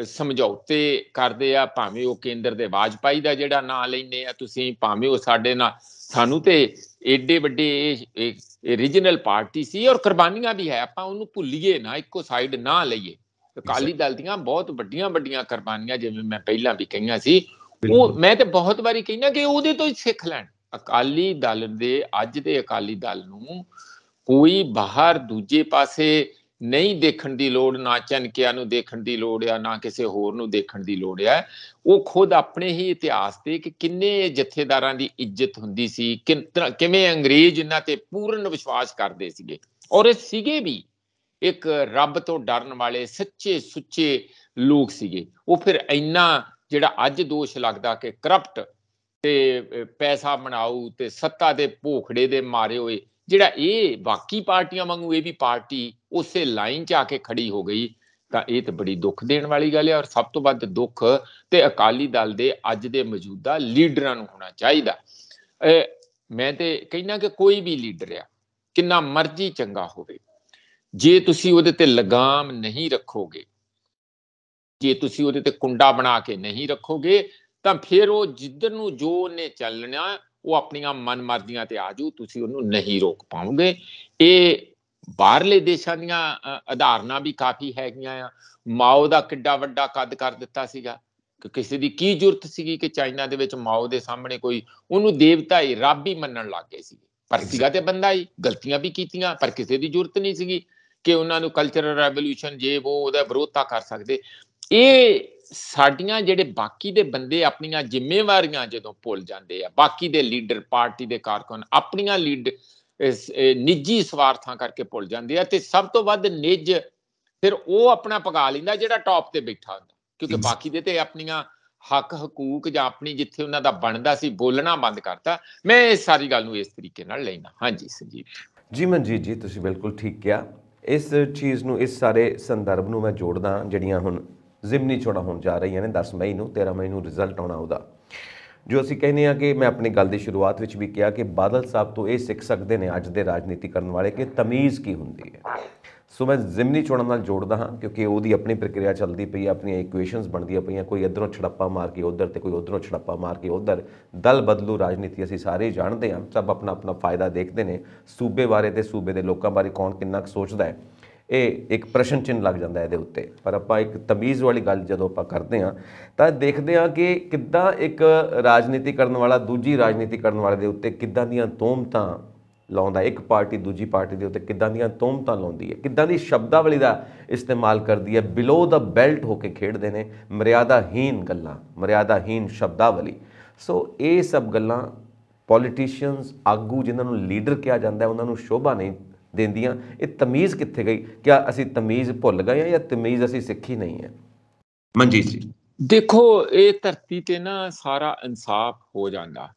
ਸਮਝੌਤੇ ਕਰਦੇ ਆ, ਭਾਵੇਂ ਉਹ ਕੇਂਦਰ ਦੇ ਵਾਜਪਾਈ ਦਾ ਜਿਹੜਾ ਨਾਂ ਲੈਂਦੇ ਆ ਤੁਸੀਂ, ਭਾਵੇਂ ਉਹ ਸਾਡੇ ਨਾਲ, ਸਾਨੂੰ ਤੇ ਏਡੇ ਵੱਡੇ ਇਹ ਰੀਜਨਲ ਪਾਰਟੀ ਸੀ ਔਰ ਕੁਰਬਾਨੀਆਂ ਵੀ ਹੈ, ਆਪਾਂ ਉਹਨੂੰ ਭੁੱਲੀਏ ਨਾ, ਇੱਕੋ ਸਾਈਡ ਨਾ ਲਈਏ। ਅਕਾਲੀ ਦਲ ਦੀਆਂ ਬਹੁਤ ਵੱਡੀਆਂ ਵੱਡੀਆਂ ਕੁਰਬਾਨੀਆਂ, ਜਿਵੇਂ ਮੈਂ ਪਹਿਲਾਂ ਵੀ ਕਹੀਆਂ ਸੀ, ਉਹ ਮੈਂ ਤੇ ਬਹੁਤ ਵਾਰੀ ਕਹਿੰਦਾ ਕਿ ਉਹਦੇ ਤੋਂ ਹੀ ਸਿੱਖ ਲੈਣ। ਅਕਾਲੀ ਦਲ ਦੇ, ਅੱਜ ਦੇ ਅਕਾਲੀ ਦਲ ਨੂੰ ਕੋਈ ਬਾਹਰ ਦੂਜੇ ਪਾਸੇ ਨਹੀਂ ਦੇਖਣ ਦੀ ਲੋੜ, ਨਾ ਚਨਕਿਆ ਨੂੰ ਦੇਖਣ ਦੀ ਲੋੜ ਆ, ਨਾ ਕਿਸੇ ਹੋਰ ਨੂੰ ਦੇਖਣ ਦੀ ਲੋੜ ਆ। ਉਹ ਖੁਦ ਆਪਣੇ ਹੀ ਇਤਿਹਾਸ ਤੇ ਕਿ ਕਿੰਨੇ ਜਥੇਦਾਰਾਂ ਦੀ ਇੱਜ਼ਤ ਹੁੰਦੀ ਸੀ, ਕਿਵੇਂ ਅੰਗਰੇਜ਼ ਇਹਨਾਂ ਤੇ ਪੂਰਨ ਵਿਸ਼ਵਾਸ ਕਰਦੇ ਸੀਗੇ, ਔਰ ਇਹ ਸੀਗੇ ਵੀ ਇੱਕ ਰੱਬ ਤੋਂ ਡਰਨ ਵਾਲੇ ਸੱਚੇ ਸੁੱਚੇ ਲੋਕ ਸੀਗੇ। ਉਹ ਫਿਰ ਇੰਨਾ ਜਿਹੜਾ ਅੱਜ ਦੋਸ਼ ਲੱਗਦਾ ਕਿ ਕਰਪਟ ਤੇ ਪੈਸਾ ਬਣਾਊ ਤੇ ਸੱਤਾ ਦੇ ਭੋਖੜੇ ਦੇ ਮਾਰੇ ਹੋਏ, ਜਿਹੜਾ ਇਹ ਬਾਕੀ ਪਾਰਟੀਆਂ ਵਾਂਗੂ ਇਹ ਵੀ ਪਾਰਟੀ ਉਸੇ ਲਾਈਨ 'ਚ ਆ ਕੇ ਖੜੀ ਹੋ ਗਈ, ਤਾਂ ਇਹ ਤਾਂ ਬੜੀ ਦੁੱਖ ਦੇਣ ਵਾਲੀ ਗੱਲ ਹੈ। ਔਰ ਸਭ ਤੋਂ ਵੱਧ ਦੁੱਖ ਤੇ ਅਕਾਲੀ ਦਲ ਦੇ ਅੱਜ ਦੇ ਮੌਜੂਦਾ ਲੀਡਰਾਂ ਨੂੰ ਹੋਣਾ ਚਾਹੀਦਾ। ਮੈਂ ਤੇ ਕਹਿੰਦਾ ਕਿ ਕੋਈ ਵੀ ਲੀਡਰ ਆ, ਕਿੰਨਾ ਮਰਜ਼ੀ ਚੰਗਾ ਹੋਵੇ, ਜੇ ਤੁਸੀਂ ਉਹਦੇ ਤੇ ਲਗਾਮ ਨਹੀਂ ਰੱਖੋਗੇ, ਜੇ ਤੁਸੀਂ ਉਹਦੇ ਤੇ ਕੁੰਡਾ ਬਣਾ ਕੇ ਨਹੀਂ ਰੱਖੋਗੇ, ਤਾਂ ਫਿਰ ਉਹ ਜਿੱਧਰ ਨੂੰ ਜੋ ਉਹਨੇ ਚੱਲਣਾ ਉਹ ਆਪਣੀਆਂ ਮਨਮਰਜ਼ੀਆਂ ਤੇ ਆ ਜਾਊ, ਤੁਸੀਂ ਉਹਨੂੰ ਨਹੀਂ ਰੋਕ ਪਾਓਗੇ। ਇਹ ਬਾਹਰਲੇ ਦੇਸ਼ਾਂ ਦੀਆਂ ਉਦਾਹਰਨਾਂ ਵੀ ਕਾਫੀ ਹੈਗੀਆਂ ਆ। ਮਾਓ ਦਾ ਕਿੱਡਾ ਵੱਡਾ ਕੱਦ ਕਰ ਦਿੱਤਾ ਸੀਗਾ, ਕਿ ਕਿਸੇ ਦੀ ਕੀ ਜ਼ਰੂਰਤ ਸੀਗੀ ਕਿ ਚਾਈਨਾ ਦੇ ਵਿੱਚ ਮਾਓ ਦੇ ਸਾਹਮਣੇ ਕੋਈ ਉਹਨੂੰ ਦੇਵਤਾ ਹੀ ਰੱਬ ਹੀ ਮੰਨਣ ਲੱਗ ਗਏ ਸੀ, ਪਰ ਸੀਗਾ ਤੇ ਬੰਦਾ ਹੀ, ਗਲਤੀਆਂ ਵੀ ਕੀਤੀਆਂ, ਪਰ ਕਿਸੇ ਦੀ ਜ਼ਰੂਰਤ ਨਹੀਂ ਸੀਗੀ ਕਿ ਉਹਨਾਂ ਨੂੰ ਕਲਚਰਲ ਰੈਵੋਲੂਸ਼ਨ ਜੇ ਉਹ ਉਹਦਾ ਵਿਰੋਧਤਾ ਕਰ ਸਕਦੇ। ਇਹ ਸਾਡੀਆਂ ਜਿਹੜੇ ਬਾਕੀ ਦੇ ਬੰਦੇ ਆਪਣੀਆਂ ਜ਼ਿੰਮੇਵਾਰੀਆਂ ਜਦੋਂ ਭੁੱਲ ਜਾਂਦੇ ਆ, ਬਾਕੀ ਦੇ ਲੀਡਰ ਪਾਰਟੀ ਦੇ ਕਾਰਕੁਨ ਆਪਣੀਆਂ ਨਿੱਜੀ ਸਵਾਰਥਾਂ ਕਰਕੇ ਭੁੱਲ ਜਾਂਦੇ ਆ, ਤੇ ਸਭ ਤੋਂ ਵੱਧ ਨਿੱਜ ਫਿਰ ਉਹ ਆਪਣਾ ਪਗਾ ਲੈਂਦਾ ਜਿਹੜਾ ਟੌਪ ਤੇ ਬੈਠਾ ਹੁੰਦਾ, ਕਿਉਂਕਿ ਬਾਕੀ ਦੇ ਤੇ ਆਪਣੀਆਂ ਹੱਕ ਹਕੂਕ ਜਾਂ ਆਪਣੀ ਜਿੱਥੇ ਉਹਨਾਂ ਦਾ ਬਣਦਾ ਸੀ ਬੋਲਣਾ ਬੰਦ ਕਰਤਾ। ਮੈਂ ਇਸ ਸਾਰੀ ਗੱਲ ਨੂੰ ਇਸ ਤਰੀਕੇ ਨਾਲ ਲੈਣਾ। ਹਾਂਜੀ ਸੰਜੀਵ ਜੀ, ਮਨਜੀਤ ਜੀ, ਤੁਸੀਂ ਬਿਲਕੁਲ ਠੀਕ ਕਿਹਾ। ਇਸ ਚੀਜ਼ ਨੂੰ, ਇਸ ਸਾਰੇ ਸੰਦਰਭ ਨੂੰ ਮੈਂ ਜੋੜਦਾ, ਜਿਹੜੀਆਂ ਹੁਣ ਜ਼ਿਮਨੀ ਚੋਣਾਂ ਹੋਣ ਜਾ ਰਹੀਆਂ ਨੇ 10 ਮਈ ਨੂੰ, 13 ਮਈ ਨੂੰ ਰਿਜ਼ਲਟ ਆਉਣਾ ਉਹਦਾ, ਜੋ ਅਸੀਂ ਕਹਿੰਦੇ ਹਾਂ ਕਿ ਮੈਂ ਆਪਣੀ ਗੱਲ ਦੀ ਸ਼ੁਰੂਆਤ ਵਿੱਚ ਵੀ ਕਿਹਾ ਕਿ ਬਾਦਲ ਸਾਹਿਬ ਤੋਂ ਇਹ ਸਿੱਖ ਸਕਦੇ ਨੇ ਅੱਜ ਦੇ ਰਾਜਨੀਤੀ ਕਰਨ ਵਾਲੇ ਕਿ ਤਮੀਜ਼ ਕੀ ਹੁੰਦੀ ਹੈ। ਸੋ ਮੈਂ ਜ਼ਿਮਨੀ ਚੋਣਾਂ ਨਾਲ ਜੋੜਦਾ ਹਾਂ, ਕਿਉਂਕਿ ਉਹਦੀ ਆਪਣੀ ਪ੍ਰਕਿਰਿਆ ਚੱਲਦੀ ਪਈ, ਆਪਣੀਆਂ ਇਕੁਏਸ਼ਨਸ ਬਣਦੀਆਂ ਪਈਆਂ, ਕੋਈ ਇੱਧਰੋਂ ਛੜੱਪਾ ਮਾਰ ਕੇ ਉੱਧਰ ਤੇ ਕੋਈ ਉੱਧਰੋਂ ਛੜੱਪਾ ਮਾਰ ਕੇ ਉੱਧਰ। ਦਲ ਬਦਲੂ ਰਾਜਨੀਤੀ ਅਸੀਂ ਸਾਰੇ ਜਾਣਦੇ ਹਾਂ, ਸਭ ਆਪਣਾ ਆਪਣਾ ਫਾਇਦਾ ਦੇਖਦੇ ਨੇ। ਸੂਬੇ ਬਾਰੇ ਤੇ ਸੂਬੇ ਦੇ ਲੋਕਾਂ ਬਾਰੇ ਕੌਣ ਕਿੰਨਾ ਕੁ ਸੋਚਦਾ ਹੈ, ਇਹ ਇੱਕ ਪ੍ਰਸ਼ਨ ਚਿੰਨ੍ਹ ਲੱਗ ਜਾਂਦਾ ਇਹਦੇ ਉੱਤੇ। ਪਰ ਆਪਾਂ ਇੱਕ ਤਮੀਜ਼ ਵਾਲੀ ਗੱਲ ਜਦੋਂ ਆਪਾਂ ਕਰਦੇ ਹਾਂ ਤਾਂ ਦੇਖਦੇ ਹਾਂ ਕਿ ਕਿੱਦਾਂ ਇੱਕ ਰਾਜਨੀਤੀ ਕਰਨ ਵਾਲਾ ਦੂਜੀ ਰਾਜਨੀਤੀ ਕਰਨ ਵਾਲੇ ਦੇ ਉੱਤੇ ਕਿੱਦਾਂ ਦੀਆਂ ਤੋਹਮਤਾਂ ਲਾਉਂਦਾ, ਇੱਕ ਪਾਰਟੀ ਦੂਜੀ ਪਾਰਟੀ ਦੇ ਉੱਤੇ ਕਿੱਦਾਂ ਦੀਆਂ ਤੋਹਮਤਾਂ ਲਾਉਂਦੀ ਹੈ, ਕਿੱਦਾਂ ਦੀ ਸ਼ਬਦਾਵਲੀ ਦਾ ਇਸਤੇਮਾਲ ਕਰਦੀ ਹੈ, ਬਿਲੋ ਦਾ ਬੈਲਟ ਹੋ ਕੇ ਖੇਡਦੇ ਨੇ, ਮਰਿਆਦਾਹੀਨ ਗੱਲਾਂ, ਮਰਿਆਦਾਹੀਨ ਸ਼ਬਦਾਵਲੀ। ਸੋ ਇਹ ਸਭ ਗੱਲਾਂ ਪੋਲੀਟੀਸ਼ੀਅਨਸ, ਆਗੂ ਜਿਨ੍ਹਾਂ ਨੂੰ ਲੀਡਰ ਕਿਹਾ ਜਾਂਦਾ, ਉਹਨਾਂ ਨੂੰ ਸ਼ੋਭਾ ਨਹੀਂ ਦਿੰਦੀਆਂ। ਇਹ ਤਮੀਜ਼ ਕਿੱਥੇ ਗਈ? ਕਿਆ ਅਸੀਂ ਤਮੀਜ਼ ਭੁੱਲ ਗਏ ਹਾਂ ਜਾਂ ਤਮੀਜ਼ ਅਸੀਂ ਸਿੱਖੀ ਨਹੀਂ ਹੈ? ਮਨਜੀਤ ਜੀ, ਦੇਖੋ, ਇਹ ਧਰਤੀ ਤੇ ਨਾ ਸਾਰਾ ਇਨਸਾਫ ਹੋ ਜਾਂਦਾ।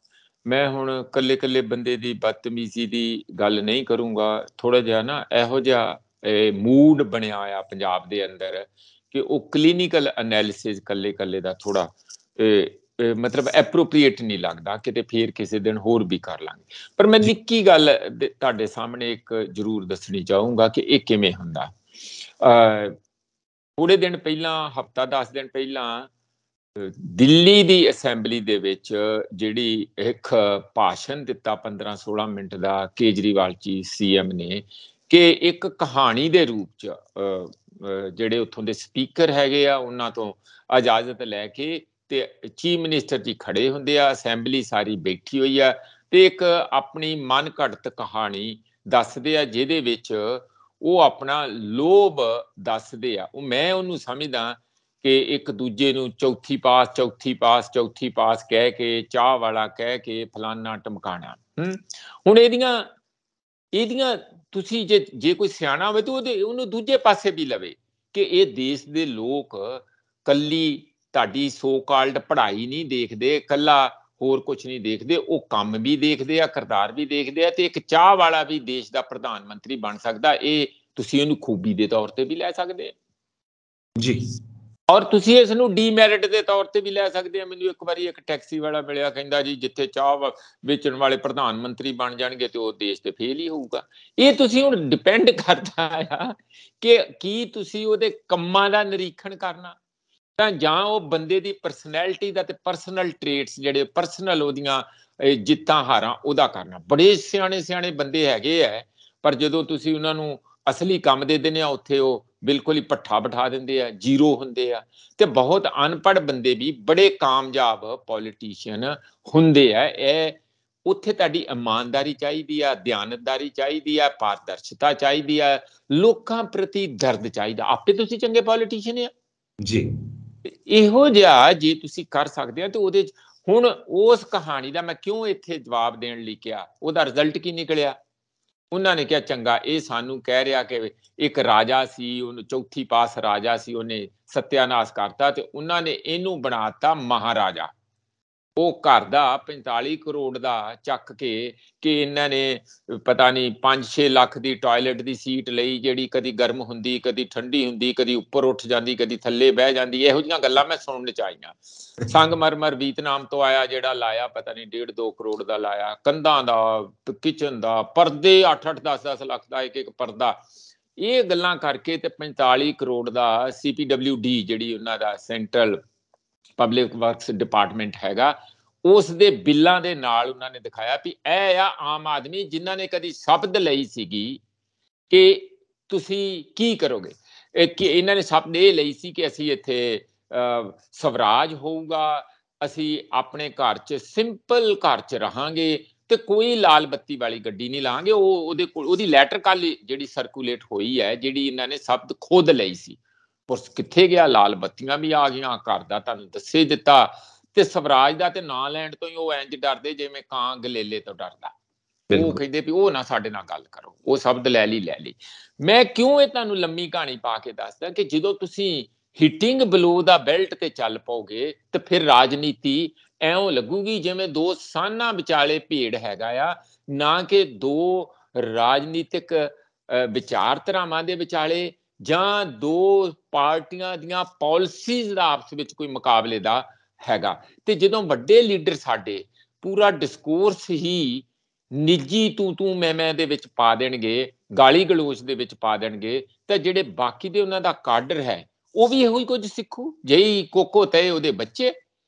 ਮੈਂ ਹੁਣ ਕੱਲੇ ਕੱਲੇ ਬੰਦੇ ਦੀ ਬਦਤਮੀਜ਼ੀ ਦੀ ਗੱਲ ਨਹੀਂ ਕਰੂੰਗਾ, ਥੋੜਾ ਜਿਹਾ ਨਾ ਇਹੋ ਜਿਹਾ ਮੂਡ ਬਣਿਆ ਆ ਪੰਜਾਬ ਦੇ ਅੰਦਰ ਕਿ ਉਹ ਕਲੀਨਿਕਲ ਐਨਾਲਿਸਿਸ ਕੱਲੇ ਕੱਲੇ ਦਾ ਥੋੜਾ ਮਤਲਬ ਐਪਰੋਪਰੀਏਟ ਨਹੀਂ ਲੱਗਦਾ, ਕਿਤੇ ਫੇਰ ਕਿਸੇ ਦਿਨ ਹੋਰ ਵੀ ਕਰ ਲਾਂਗੇ। ਪਰ ਮੈਂ ਨਿੱਕੀ ਗੱਲ ਤੁਹਾਡੇ ਸਾਹਮਣੇ ਇੱਕ ਜ਼ਰੂਰ ਦੱਸਣੀ ਚਾਹੂੰਗਾ ਕਿ ਇਹ ਕਿਵੇਂ ਹੁੰਦਾ। ਥੋੜੇ ਦਿਨ ਪਹਿਲਾਂ, ਹਫ਼ਤਾ 10 ਦਿਨ ਪਹਿਲਾਂ, ਦਿੱਲੀ ਦੀ ਅਸੈਂਬਲੀ ਦੇ ਵਿੱਚ ਜਿਹੜੀ ਇੱਕ ਭਾਸ਼ਣ ਦਿੱਤਾ 15-16 ਮਿੰਟ ਦਾ ਕੇਜਰੀਵਾਲ ਜੀ CM ਨੇ, ਕਿ ਇੱਕ ਕਹਾਣੀ ਦੇ ਰੂਪ ਚ ਜਿਹੜੇ ਉੱਥੋਂ ਦੇ ਸਪੀਕਰ ਹੈਗੇ ਆ ਉਹਨਾਂ ਤੋਂ ਇਜਾਜ਼ਤ ਲੈ ਕੇ ਤੇ ਚੀਫ ਮਿਨਿਸਟਰ ਜੀ ਖੜੇ ਹੁੰਦੇ ਆ, ਅਸੈਂਬਲੀ ਸਾਰੀ ਬੈਠੀ ਹੋਈ ਆ, ਤੇ ਇੱਕ ਆਪਣੀ ਮਨ ਘੜਤ ਕਹਾਣੀ ਦੱਸਦੇ ਆ ਜਿਹਦੇ ਵਿੱਚ ਉਹ ਆਪਣਾ ਲੋਭ ਦੱਸਦੇ ਆ। ਉਹ ਮੈਂ ਉਹਨੂੰ ਸਮਝਦਾ ਕਿ ਇੱਕ ਦੂਜੇ ਨੂੰ ਚੌਥੀ ਪਾਸ ਚੌਥੀ ਪਾਸ ਚੌਥੀ ਪਾਸ ਕਹਿ ਕੇ, ਚਾਹ ਵਾਲਾ ਕਹਿ ਕੇ, ਫਲਾਨਾ ਟਮਕਾਣਾ। ਹੁਣ ਇਹਦੀਆਂ ਤੁਸੀਂ ਜੇ ਕੋਈ ਸਿਆਣਾ ਹੋਵੇ ਤਾਂ ਉਹਨੂੰ ਦੂਜੇ ਪਾਸੇ ਵੀ ਲਵੇ ਕਿ ਇਹ ਦੇਸ਼ ਦੇ ਲੋਕ ਕੱਲੀ ਤੁਹਾਡੀ ਸੋ ਕਾਲਡ ਪੜ੍ਹਾਈ ਨਹੀਂ ਦੇਖਦੇ, ਕੱਲਾ ਹੋਰ ਕੁਝ ਨਹੀਂ ਦੇਖਦੇ, ਉਹ ਕੰਮ ਵੀ ਦੇਖਦੇ ਆ, ਕਿਰਦਾਰ ਵੀ ਦੇਖਦੇ ਆ, ਤੇ ਇੱਕ ਚਾਹ ਵਾਲਾ ਵੀ ਦੇਸ਼ ਦਾ ਪ੍ਰਧਾਨ ਮੰਤਰੀ ਬਣ ਸਕਦਾ। ਇਹ ਤੁਸੀਂ ਉਹਨੂੰ ਖੂਬੀ ਦੇ ਤੌਰ ਤੇ ਵੀ ਲੈ ਸਕਦੇ ਜੀ, ਔਰ ਤੁਸੀਂ ਇਸ ਨੂੰ ਡੀਮੈਰਿਟ ਦੇ ਤੌਰ ਤੇ ਵੀ ਲੈ ਸਕਦੇ ਆ। ਮੈਨੂੰ ਇੱਕ ਵਾਰੀ ਇੱਕ ਟੈਕਸੀ ਵਾਲਾ ਮਿਲਿਆ, ਕਹਿੰਦਾ ਜੀ ਜਿੱਥੇ ਚਾਹ ਵੇਚਣ ਵਾਲੇ ਪ੍ਰਧਾਨ ਮੰਤਰੀ ਬਣ ਜਾਣਗੇ ਤੇ ਉਹ ਦੇਸ਼ ਤੇ ਫੇਲ ਹੀ ਹੋਊਗਾ। ਇਹ ਤੁਸੀਂ ਹੁਣ ਡਿਪੈਂਡ ਕਰਦਾ ਆ ਕਿ ਕੀ ਤੁਸੀਂ ਉਹਦੇ ਕੰਮਾਂ ਦਾ ਨਿਰੀਖਣ ਕਰਨਾ ਤਾਂ ਜਾਂ ਉਹ ਬੰਦੇ ਦੀ ਪਰਸਨੈਲਿਟੀ ਦਾ ਤੇ ਪਰਸਨਲ ਟ੍ਰੇਟਸ ਜਿਹੜੇ ਪਰਸਨਲ ਉਹਦੀਆਂ ਜਿੱਤਾਂ ਹਾਰਾਂ ਉਹਦਾ ਕਰਨਾ। ਬੜੇ ਸਿਆਣੇ ਸਿਆਣੇ ਬੰਦੇ ਹੈਗੇ ਆ, ਪਰ ਜਦੋਂ ਤੁਸੀਂ ਉਹਨਾਂ ਨੂੰ ਅਸਲੀ ਕੰਮ ਦੇ ਦਿੰਦੇ ਆ ਉੱਥੇ ਉਹ ਬਿਲਕੁਲ ਹੀ ਪੱਠਾ ਬਿਠਾ ਦਿੰਦੇ ਆ, ਜ਼ੀਰੋ ਹੁੰਦੇ ਆ। ਤੇ ਬਹੁਤ ਅਨਪੜ੍ਹ ਬੰਦੇ ਵੀ ਬੜੇ ਕਾਮਯਾਬ ਪੋਲੀਟੀਸ਼ੀਅਨ ਹੁੰਦੇ ਆ। ਇਹ ਉੱਥੇ ਤੁਹਾਡੀ ਇਮਾਨਦਾਰੀ ਚਾਹੀਦੀ ਆ, ਦਿਆਨਤਦਾਰੀ ਚਾਹੀਦੀ ਆ, ਪਾਰਦਰਸ਼ਤਾ ਚਾਹੀਦੀ ਆ, ਲੋਕਾਂ ਪ੍ਰਤੀ ਦਰਦ ਚਾਹੀਦਾ, ਆਪੇ ਤੁਸੀਂ ਚੰਗੇ ਪੋਲੀਟੀਸ਼ੀਅਨ ਆ ਜੀ। ਇਹੋ ਜਿਹਾ ਜੇ ਤੁਸੀਂ ਕਰ ਸਕਦੇ ਆ ਤੇ ਉਹਦੇ ਚ ਹੁਣ ਉਸ ਕਹਾਣੀ ਦਾ ਮੈਂ ਕਿਉਂ ਇੱਥੇ ਜਵਾਬ ਦੇਣ ਲਈ ਕਿਹਾ, ਉਹਦਾ ਰਿਜ਼ਲਟ ਕੀ ਨਿਕਲਿਆ। ਉਹਨਾਂ ਨੇ ਕਿਹਾ ਚੰਗਾ, ਇਹ ਸਾਨੂੰ ਕਹਿ ਰਿਹਾ ਕਿ ਇੱਕ ਰਾਜਾ ਸੀ, ਉਹਨੂੰ ਚੌਥੀ ਪਾਸ ਰਾਜਾ ਸੀ, ਉਹਨੇ ਸਤਿਆਨਾਸ਼ ਕਰਤਾ ਤੇ ਉਹਨਾਂ ਨੇ ਇਹਨੂੰ ਬਣਾਤਾ ਮਹਾਰਾਜਾ। ਉਹ ਘਰ ਦਾ 45 ਕਰੋੜ ਦਾ ਚੱਕ ਕੇ ਕਿ ਇਹਨਾਂ ਨੇ ਪਤਾ ਨਹੀਂ 5-6 ਲੱਖ ਦੀ ਟਾਇਲਟ ਦੀ ਸੀਟ ਲਈ, ਜਿਹੜੀ ਕਦੀ ਗਰਮ ਹੁੰਦੀ, ਕਦੀ ਠੰਡੀ ਹੁੰਦੀ, ਕਦੀ ਉੱਪਰ ਉੱਠ ਜਾਂਦੀ, ਕਦੀ ਥੱਲੇ ਬਹਿ ਜਾਂਦੀ। ਇਹੋ ਜਿਹੀਆਂ ਗੱਲਾਂ ਮੈਂ ਸੁਣਨ ਚ ਆਈਆਂ। ਸੰਗਮਰਮਰ ਵੀਤਨਾਮ ਤੋਂ ਆਇਆ ਜਿਹੜਾ ਲਾਇਆ, ਪਤਾ ਨਹੀਂ 1.5-2 ਕਰੋੜ ਦਾ ਲਾਇਆ, ਕੰਧਾਂ ਦਾ, ਕਿਚਨ ਦਾ, ਪਰਦੇ 8-8 10-10 ਲੱਖ ਦਾ ਇੱਕ ਪਰਦਾ। ਇਹ ਗੱਲਾਂ ਕਰਕੇ ਤੇ 45 ਕਰੋੜ ਦਾ CPWD ਜਿਹੜੀ ਉਹਨਾਂ ਦਾ ਸੈਂਟਰਲ ਪਬਲਿਕ ਵਰਕਸ ਡਿਪਾਰਟਮੈਂਟ ਹੈਗਾ, ਉਸ ਦੇ ਬਿੱਲਾਂ ਦੇ ਨਾਲ ਉਹਨਾਂ ਨੇ ਦਿਖਾਇਆ ਵੀ ਇਹ ਆ ਆਮ ਆਦਮੀ ਜਿਨ੍ਹਾਂ ਨੇ ਕਦੀ ਸ਼ਬਦ ਲਈ ਸੀਗੀ ਕਿ ਤੁਸੀਂ ਕੀ ਕਰੋਗੇ। ਕਿ ਇਹਨਾਂ ਨੇ ਸ਼ਬਦ ਇਹ ਲਈ ਸੀ ਕਿ ਅਸੀਂ ਇੱਥੇ ਸਵਰਾਜ ਹੋਊਗਾ, ਅਸੀਂ ਆਪਣੇ ਘਰ 'ਚ ਸਿੰਪਲ ਘਰ 'ਚ ਰਹਾਂਗੇ ਤੇ ਕੋਈ ਲਾਲ ਬੱਤੀ ਵਾਲੀ ਗੱਡੀ ਨਹੀਂ ਲਾਂਗੇ। ਉਹਦੇ ਕੋਲ ਉਹਦੀ ਲੈਟਰ ਕੱਲ ਜਿਹੜੀ ਸਰਕੂਲੇਟ ਹੋਈ ਹੈ, ਜਿਹੜੀ ਇਹਨਾਂ ਨੇ ਸ਼ਬਦ ਖੁਦ ਲਈ ਸੀ, ਪੁਲਿਸ ਕਿੱਥੇ ਗਿਆ। ਲਾਲ ਬੱਤੀਆਂ ਵੀ ਆ ਗਈਆਂ, ਘਰ ਦਾ ਤੁਹਾਨੂੰ ਦੱਸੇ ਦਿੱਤਾ, ਤੇ ਸਵਰਾਜ ਦਾ ਤੇ ਨਾਂ ਲੈਣ ਤੋਂ ਹੀ ਉਹ ਇੰਜ ਡਰਦੇ ਜਿਵੇਂ ਕਾਂ ਗਲੇਲੇ ਤੋਂ ਡਰਦਾ। ਉਹ ਕਹਿੰਦੇ ਵੀ ਉਹ ਨਾ ਸਾਡੇ ਨਾਲ ਗੱਲ ਕਰੋ, ਉਹ ਸ਼ਬਦ ਲੈ ਲਈ। ਮੈਂ ਕਿਉਂ ਇਹ ਤੁਹਾਨੂੰ ਲੰਮੀ ਕਹਾਣੀ ਪਾ ਕੇ ਦੱਸਦਾ ਕਿ ਜਦੋਂ ਤੁਸੀਂ ਹਿਟਿੰਗ ਬਲੋ ਦਾ ਬੈਲਟ ਤੇ ਚੱਲ ਪਾਓਗੇ ਤੇ ਫਿਰ ਰਾਜਨੀਤੀ ਐਉਂ ਲੱਗੂਗੀ ਜਿਵੇਂ ਦੋ ਸਾਨਾਂ ਵਿਚਾਲੇ ਭੇੜ ਹੈਗਾ ਆ, ਨਾ ਕਿ ਦੋ ਰਾਜਨੀਤਿਕ ਵਿਚਾਰਧਾਰਾਵਾਂ ਦੇ ਵਿਚਾਲੇ ਜਾਂ ਦੋ ਪਾਰਟੀਆਂ ਦੀਆਂ ਪਾਲਿਸੀਜ਼ ਦਾ ਆਪਸ ਵਿੱਚ ਕੋਈ ਮੁਕਾਬਲੇ ਦਾ ਹੈਗਾ। ਤੇ ਜਦੋਂ ਵੱਡੇ ਲੀਡਰ ਸਾਡੇ ਪੂਰਾ ਡਿਸਕੋਰਸ ਹੀ ਨਿੱਜੀ ਤੂੰ ਮੈਂ ਦੇ ਵਿੱਚ ਪਾ ਦੇਣਗੇ, ਗਾਲੀ ਗਲੋਚ ਦੇ ਵਿੱਚ ਪਾ ਦੇਣਗੇ, ਤਾਂ ਜਿਹੜੇ ਬਾਕੀ ਦੇ ਉਹਨਾਂ ਦਾ ਕਾਡਰ ਹੈ ਉਹ ਵੀ ਇਹੋ ਹੀ ਕੁਝ ਸਿੱਖੂ। ਜਿਹੀ ਕੋਕੋ ਤਏ ਉਹਦੇ ਬੱਚੇ,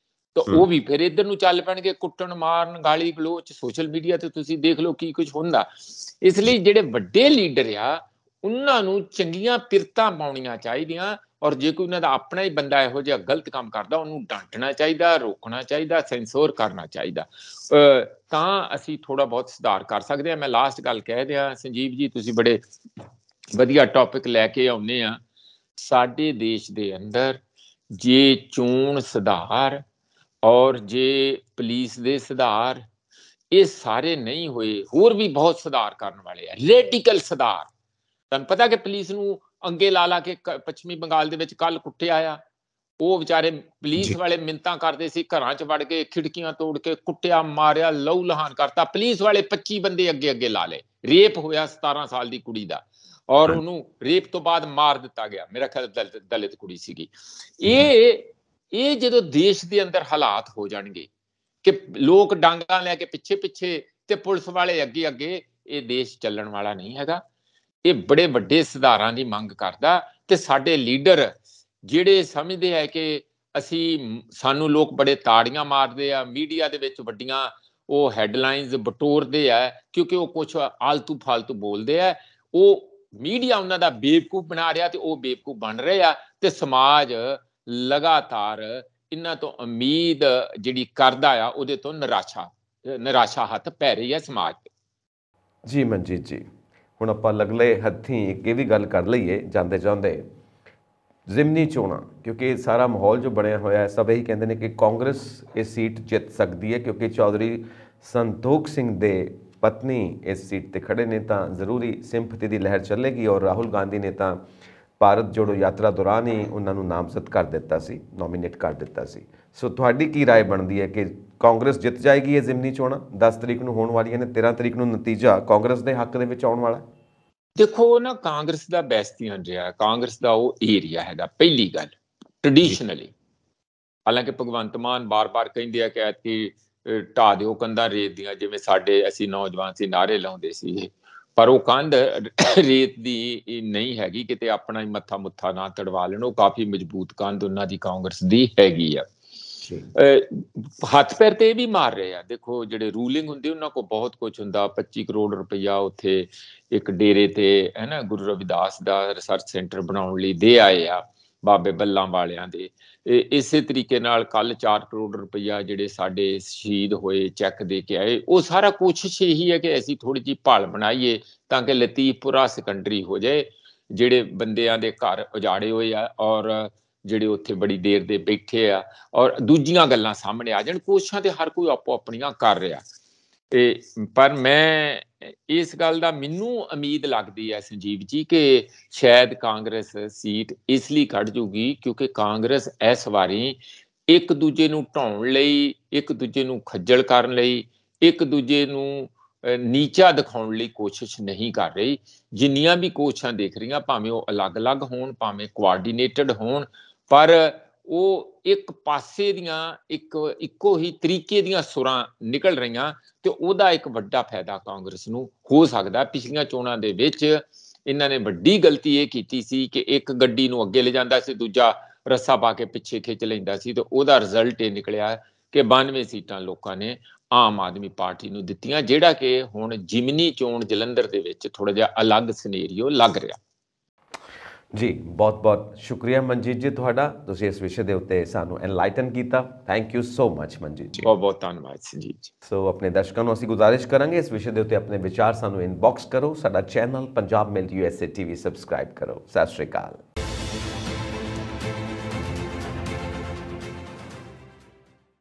ਤਾਂ ਉਹ ਵੀ ਫਿਰ ਇੱਧਰ ਨੂੰ ਚੱਲ ਪੈਣਗੇ, ਕੁੱਟਣ ਮਾਰਨ, ਗਾਲੀ ਗਲੋਚ। ਸੋਸ਼ਲ ਮੀਡੀਆ ਤੇ ਤੁਸੀਂ ਦੇਖ ਲਓ ਕੀ ਕੁਝ ਹੁੰਦਾ। ਇਸ ਲਈ ਜਿਹੜੇ ਵੱਡੇ ਲੀਡਰ ਆ ਉਹਨਾਂ ਨੂੰ ਚੰਗੀਆਂ ਪਿਰਤਾਂ ਪਾਉਣੀਆਂ ਚਾਹੀਦੀਆਂ, ਔਰ ਜੇ ਕੋਈ ਉਹਨਾਂ ਦਾ ਆਪਣਾ ਹੀ ਬੰਦਾ ਇਹੋ ਜਿਹਾ ਗਲਤ ਕੰਮ ਕਰਦਾ ਉਹਨੂੰ ਡਾਂਟਣਾ ਚਾਹੀਦਾ, ਰੋਕਣਾ ਚਾਹੀਦਾ, ਸੈਂਸੋਰ ਕਰਨਾ ਚਾਹੀਦਾ, ਤਾਂ ਅਸੀਂ ਥੋੜਾ ਬਹੁਤ ਸੁਧਾਰ ਕਰ ਸਕਦੇ ਹਾਂ। ਮੈਂ ਲਾਸਟ ਗੱਲ ਕਹਿ ਦਿਆਂ, ਸੰਜੀਵ ਜੀ ਤੁਸੀਂ ਬੜੇ ਵਧੀਆ ਟੌਪਿਕ ਲੈ ਕੇ ਆਉਂਦੇ ਆ। ਸਾਡੇ ਦੇਸ਼ ਦੇ ਅੰਦਰ ਜੇ ਚੋਣ ਸੁਧਾਰ ਔਰ ਜੇ ਪੁਲਿਸ ਦੇ ਸੁਧਾਰ ਇਹ ਸਾਰੇ ਨਹੀਂ ਹੋਏ, ਹੋਰ ਵੀ ਬਹੁਤ ਸੁਧਾਰ ਕਰਨ ਵਾਲੇ ਆ, ਰੈਡੀਕਲ ਸੁਧਾਰ। ਤੁਹਾਨੂੰ ਪਤਾ ਕਿ ਪੁਲਿਸ ਨੂੰ ਅੰਗੇ ਲਾ ਕੇ ਪੱਛਮੀ ਬੰਗਾਲ ਦੇ ਵਿੱਚ ਕੱਲ ਕੁੱਟਿਆ ਆ। ਉਹ ਵਿਚਾਰੇ ਪੁਲਿਸ ਵਾਲੇ ਮਿੰਨਤਾਂ ਕਰਦੇ ਸੀ, ਘਰਾਂ 'ਚ ਵੜ ਕੇ ਖਿੜਕੀਆਂ ਤੋੜ ਕੇ ਕੁੱਟਿਆ, ਮਾਰਿਆ, ਲਹੂ ਲਹਾਨ ਕਰਤਾ। ਪੁਲਿਸ ਵਾਲੇ 25 ਬੰਦੇ ਅੱਗੇ ਲਾ ਲਏ। ਰੇਪ ਹੋਇਆ 17 ਸਾਲ ਦੀ ਕੁੜੀ ਦਾ। ਔਰ ਉਹਨੂੰ ਰੇਪ ਤੋਂ ਬਾਅਦ ਮਾਰ ਦਿੱਤਾ ਗਿਆ। ਮੇਰਾ ਖਿਆਲ ਦਲਿਤ ਕੁੜੀ ਸੀਗੀ। ਇਹ ਜਦੋਂ ਦੇਸ਼ ਦੇ ਅੰਦਰ ਹਾਲਾਤ ਹੋ ਜਾਣਗੇ ਕਿ ਲੋਕ ਡਾਂਗਾਂ ਲੈ ਕੇ ਪਿੱਛੇ ਪਿੱਛੇ ਤੇ ਪੁਲਿਸ ਵਾਲੇ ਅੱਗੇ ਅੱਗੇ, ਇਹ ਦੇਸ਼ ਚੱਲਣ ਵਾਲਾ ਨਹੀਂ ਹੈਗਾ। ਇਹ ਬੜੇ ਵੱਡੇ ਸੁਧਾਰਾਂ ਦੀ ਮੰਗ ਕਰਦਾ। ਤੇ ਸਾਡੇ ਲੀਡਰ ਜਿਹੜੇ ਸਮਝਦੇ ਹੈ ਕਿ ਸਾਨੂੰ ਲੋਕ ਬੜੇ ਤਾੜੀਆਂ ਮਾਰਦੇ ਆ, ਮੀਡੀਆ ਦੇ ਵਿੱਚ ਵੱਡੀਆਂ ਉਹ ਹੈਡਲਾਈਨਸ ਬਟੋਰਦੇ ਆ ਕਿਉਂਕਿ ਉਹ ਕੁਝ ਆਲਤੂ ਫਾਲਤੂ ਬੋਲਦੇ ਆ, ਉਹ ਮੀਡੀਆ ਉਹਨਾਂ ਦਾ ਬੇਵਕੂਫ ਬਣਾ ਰਿਹਾ ਤੇ ਉਹ ਬੇਵਕੂਫ ਬਣ ਰਹੇ ਆ। ਤੇ ਸਮਾਜ ਲਗਾਤਾਰ ਇਹਨਾਂ ਤੋਂ ਉਮੀਦ ਜਿਹੜੀ ਕਰਦਾ ਆ, ਉਹਦੇ ਤੋਂ ਨਿਰਾਸ਼ਾ ਹੱਥ ਪੈ ਰਹੀ ਹੈ ਸਮਾਜ ਤੇ। ਜੀ ਮਨਜੀਤ ਜੀ, ਹੁਣ ਆਪਾਂ ਲਗਲੇ ਹੱਥੀਂ ਇੱਕ ਇਹ ਵੀ ਗੱਲ ਕਰ ਲਈਏ ਜਾਂਦੇ ਜਾਂਦੇ, ਜ਼ਿਮਨੀ ਚੋਣਾਂ, ਕਿਉਂਕਿ ਸਾਰਾ ਮਾਹੌਲ ਜੋ ਬਣਿਆ ਹੋਇਆ ਹੈ, ਸਭ ਇਹੀ ਕਹਿੰਦੇ ਨੇ ਕਿ ਕਾਂਗਰਸ ਇਹ ਸੀਟ ਜਿੱਤ ਸਕਦੀ ਹੈ ਕਿਉਂਕਿ ਚੌਧਰੀ ਸੰਤੋਖ ਸਿੰਘ ਦੇ ਪਤਨੀ ਇਸ ਸੀਟ ਤੇ ਖੜੇ ਨੇ, ਤਾਂ ਜ਼ਰੂਰੀ ਸਿੰਪਥੀ ਦੀ ਲਹਿਰ ਚੱਲੇਗੀ। ਔਰ ਰਾਹੁਲ ਗਾਂਧੀ ਨੇ ਤਾਂ ਭਾਰਤ ਜੋੜੋ ਯਾਤਰਾ ਦੌਰਾਨ ਹੀ ਉਹਨਾਂ ਨੂੰ ਨਾਮਜ਼ਦ ਕਰ ਦਿੱਤਾ ਸੀ, ਨੋਮੀਨੇਟ ਕਰ ਦਿੱਤਾ ਸੀ। ਸੋ ਤੁਹਾਡੀ ਕੀ ਰਾਏ ਬਣਦੀ ਹੈ ਕਿ ਕਾਂਗਰਸ ਜਿੱਤ ਜਾਏਗੀ ਇਹ ਜ਼ਿਮਨੀ ਚੋਣਾਂ 10 ਤਰੀਕ ਨੂੰ ਹੋਣ ਵਾਲੀਆਂ ਨੇ, 13 ਤਰੀਕ ਨੂੰ ਨਤੀਜਾ ਕਾਂਗਰਸ ਦੇ ਹੱਕ ਦੇ ਵਿੱਚ ਆਉਣ ਵਾਲਾ? ਦੇਖੋ ਨਾ, ਕਾਂਗਰਸ ਦਾ ਬੈਸਤੀਆਂ ਰਿਹਾ, ਕਾਂਗਰਸ ਦਾ ਉਹ ਏਰੀਆ ਹੈਗਾ ਪਹਿਲੀ ਗੱਲ ਟ੍ਰੈਡੀਸ਼ਨਲੀ। ਹਾਲਾਂਕਿ ਭਗਵੰਤ ਮਾਨ ਬਾਰ-ਬਾਰ ਕਹਿੰਦੇ ਆ ਕਿ ਐਤਕੀ ਢਾਹ ਦਿਓ ਕੰਧਾਂ ਰੇਤ ਦੀਆਂ, ਜਿਵੇਂ ਅਸੀਂ ਨੌਜਵਾਨ ਸੀ ਨਾਅਰੇ ਲਾਉਂਦੇ ਸੀ, ਪਰ ਉਹ ਕੰਧ ਰੇਤ ਦੀ ਨਹੀਂ ਹੈਗੀ, ਕਿਤੇ ਆਪਣਾ ਹੀ ਮੱਥਾ ਮੁੱਥਾ ਨਾ ਤੜਵਾ ਲੈਣ। ਉਹ ਕਾਫੀ ਮਜ਼ਬੂਤ ਕੰਧ ਉਹਨਾਂ ਦੀ ਕਾਂਗਰਸ ਦੀ ਹੈਗੀ ਆ। ਹੱਥ ਪੈਰ ਤੇ ਇਹ ਵੀ ਮਾਰ ਰਹੇ ਆ। ਦੇਖੋ ਜਿਹੜੇ ਰੂਲਿੰਗ ਹੁੰਦੀ ਉਹਨਾਂ ਕੋਲ ਬਹੁਤ ਕੁਝ ਹੁੰਦਾ, 25 ਕਰੋੜ ਰੁਪਈਆ ਉੱਥੇ ਇੱਕ ਡੇਰੇ ਤੇ ਹੈ ਨਾ ਗੁਰੂ ਰਵਿਦਾਸ ਦਾ ਰਿਸਰਚ ਸੈਂਟਰ ਬਣਾਉਣ ਲਈ ਦੇ ਆਏ ਆ ਬਾਬੇ ਬੱਲਾਂ ਵਾਲਿਆਂ ਦੇ। ਇਸੇ ਤਰੀਕੇ ਨਾਲ ਕੱਲ 4 ਕਰੋੜ ਰੁਪਈਆ ਜਿਹੜੇ ਸਾਡੇ ਸ਼ਹੀਦ ਹੋਏ ਚੈੱਕ ਦੇ ਕੇ ਆਏ। ਉਹ ਸਾਰਾ ਕੋਸ਼ਿਸ਼ ਇਹੀ ਹੈ ਕਿ ਅਸੀਂ ਥੋੜੀ ਜਿਹੀ ਭਾਲ ਬਣਾਈਏ ਤਾਂ ਕਿ ਲਤੀਫਪੁਰਾ ਸੈਕੰਡਰੀ ਹੋ ਜਾਏ। ਜਿਹੜੇ ਬੰਦਿਆਂ ਦੇ ਘਰ ਉਜਾੜੇ ਹੋਏ ਆ ਔਰ ਜਿਹੜੇ ਉੱਥੇ ਬੜੀ ਦੇਰ ਦੇ ਬੈਠੇ ਆ ਔਰ ਦੂਜੀਆਂ ਗੱਲਾਂ ਸਾਹਮਣੇ ਆ ਜਾਣ। ਕੋਸ਼ਿਸ਼ਾਂ ਤੇ ਹਰ ਕੋਈ ਆਪੋ ਆਪਣੀਆਂ ਕਰ ਰਿਹਾ, ਤੇ ਪਰ ਮੈਂ ਇਸ ਗੱਲ ਦਾ ਮੈਨੂੰ ਉਮੀਦ ਲੱਗਦੀ ਹੈ ਸੰਜੀਵ ਜੀ ਕਿ ਸ਼ਾਇਦ ਕਾਂਗਰਸ ਸੀਟ ਇਸ ਲਈ ਕੱਢ ਜੂਗੀ ਕਿਉਂਕਿ ਕਾਂਗਰਸ ਇਸ ਵਾਰੀ ਇੱਕ ਦੂਜੇ ਨੂੰ ਢਾਉਣ ਲਈ, ਇੱਕ ਦੂਜੇ ਨੂੰ ਖੱਜਲ ਕਰਨ ਲਈ, ਇੱਕ ਦੂਜੇ ਨੂੰ ਨੀਚਾ ਦਿਖਾਉਣ ਲਈ ਕੋਸ਼ਿਸ਼ ਨਹੀਂ ਕਰ ਰਹੀ। ਜਿੰਨੀਆਂ ਵੀ ਕੋਸ਼ਿਸ਼ਾਂ ਦੇਖ ਰਹੀਆਂ, ਭਾਵੇਂ ਉਹ ਅਲੱਗ-ਅਲੱਗ ਹੋਣ, ਭਾਵੇਂ ਕੋਆਰਡੀਨੇਟਡ ਹੋਣ, ਪਰ ਉਹ ਇੱਕ ਪਾਸੇ ਦੀਆਂ ਇੱਕੋ ਹੀ ਤਰੀਕੇ ਦੀਆਂ ਸੁਰਾਂ ਨਿਕਲ ਰਹੀਆਂ ਤੇ ਉਹਦਾ ਇੱਕ ਵੱਡਾ ਫਾਇਦਾ ਕਾਂਗਰਸ ਨੂੰ ਹੋ ਸਕਦਾ। ਪਿਛਲੀਆਂ ਚੋਣਾਂ ਦੇ ਵਿੱਚ ਇਹਨਾਂ ਨੇ ਵੱਡੀ ਗਲਤੀ ਇਹ ਕੀਤੀ ਸੀ ਕਿ ਇੱਕ ਗੱਡੀ ਨੂੰ ਅੱਗੇ ਲੈ ਜਾਂਦਾ ਸੀ, ਦੂਜਾ ਰੱਸਾ ਪਾ ਕੇ ਪਿੱਛੇ ਖਿੱਚ ਲੈਂਦਾ ਸੀ, ਤੇ ਉਹਦਾ ਰਿਜ਼ਲਟ ਇਹ ਨਿਕਲਿਆ ਕਿ 92 ਸੀਟਾਂ ਲੋਕਾਂ ਨੇ ਆਮ ਆਦਮੀ ਪਾਰਟੀ ਨੂੰ ਦਿੱਤੀਆਂ, ਜਿਹੜਾ ਕਿ ਹੁਣ ਜਿਮਨੀ ਚੋਣ ਜਲੰਧਰ ਦੇ ਵਿੱਚ ਥੋੜਾ ਜਿਹਾ ਅਲੱਗ ਸਿਨੈਰੀਓ ਲੱਗ ਰਿਹਾ। ਜੀ ਬਹੁਤ ਬਹੁਤ ਸ਼ੁਕਰੀਆ ਮਨਜੀਤ ਜੀ ਤੁਹਾਡਾ, ਤੁਸੀਂ ਇਸ ਵਿਸ਼ੇ ਦੇ ਉੱਤੇ ਸਾਨੂੰ ਐਨਲਾਈਟਨ ਕੀਤਾ। Thank you so much Manjeet ji. ਬਹੁਤ ਬਹੁਤ ਧੰਨਵਾਦ ਸੰਜੀਤ ਜੀ। ਸੋ ਆਪਣੇ ਦਰਸ਼ਕਾਂ ਨੂੰ ਅਸੀਂ ਗੁਜ਼ਾਰਿਸ਼ ਕਰਾਂਗੇ ਇਸ ਵਿਸ਼ੇ ਦੇ ਉੱਤੇ ਆਪਣੇ ਵਿਚਾਰ ਸਾਨੂੰ ਇਨਬਾਕਸ ਕਰੋ। ਸਾਡਾ ਚੈਨਲ ਪੰਜਾਬ ਮੇਲ USA TV ਸਬਸਕ੍ਰਾਈਬ ਕਰੋ। ਸਤਿ ਸ਼੍ਰੀ ਅਕਾਲ।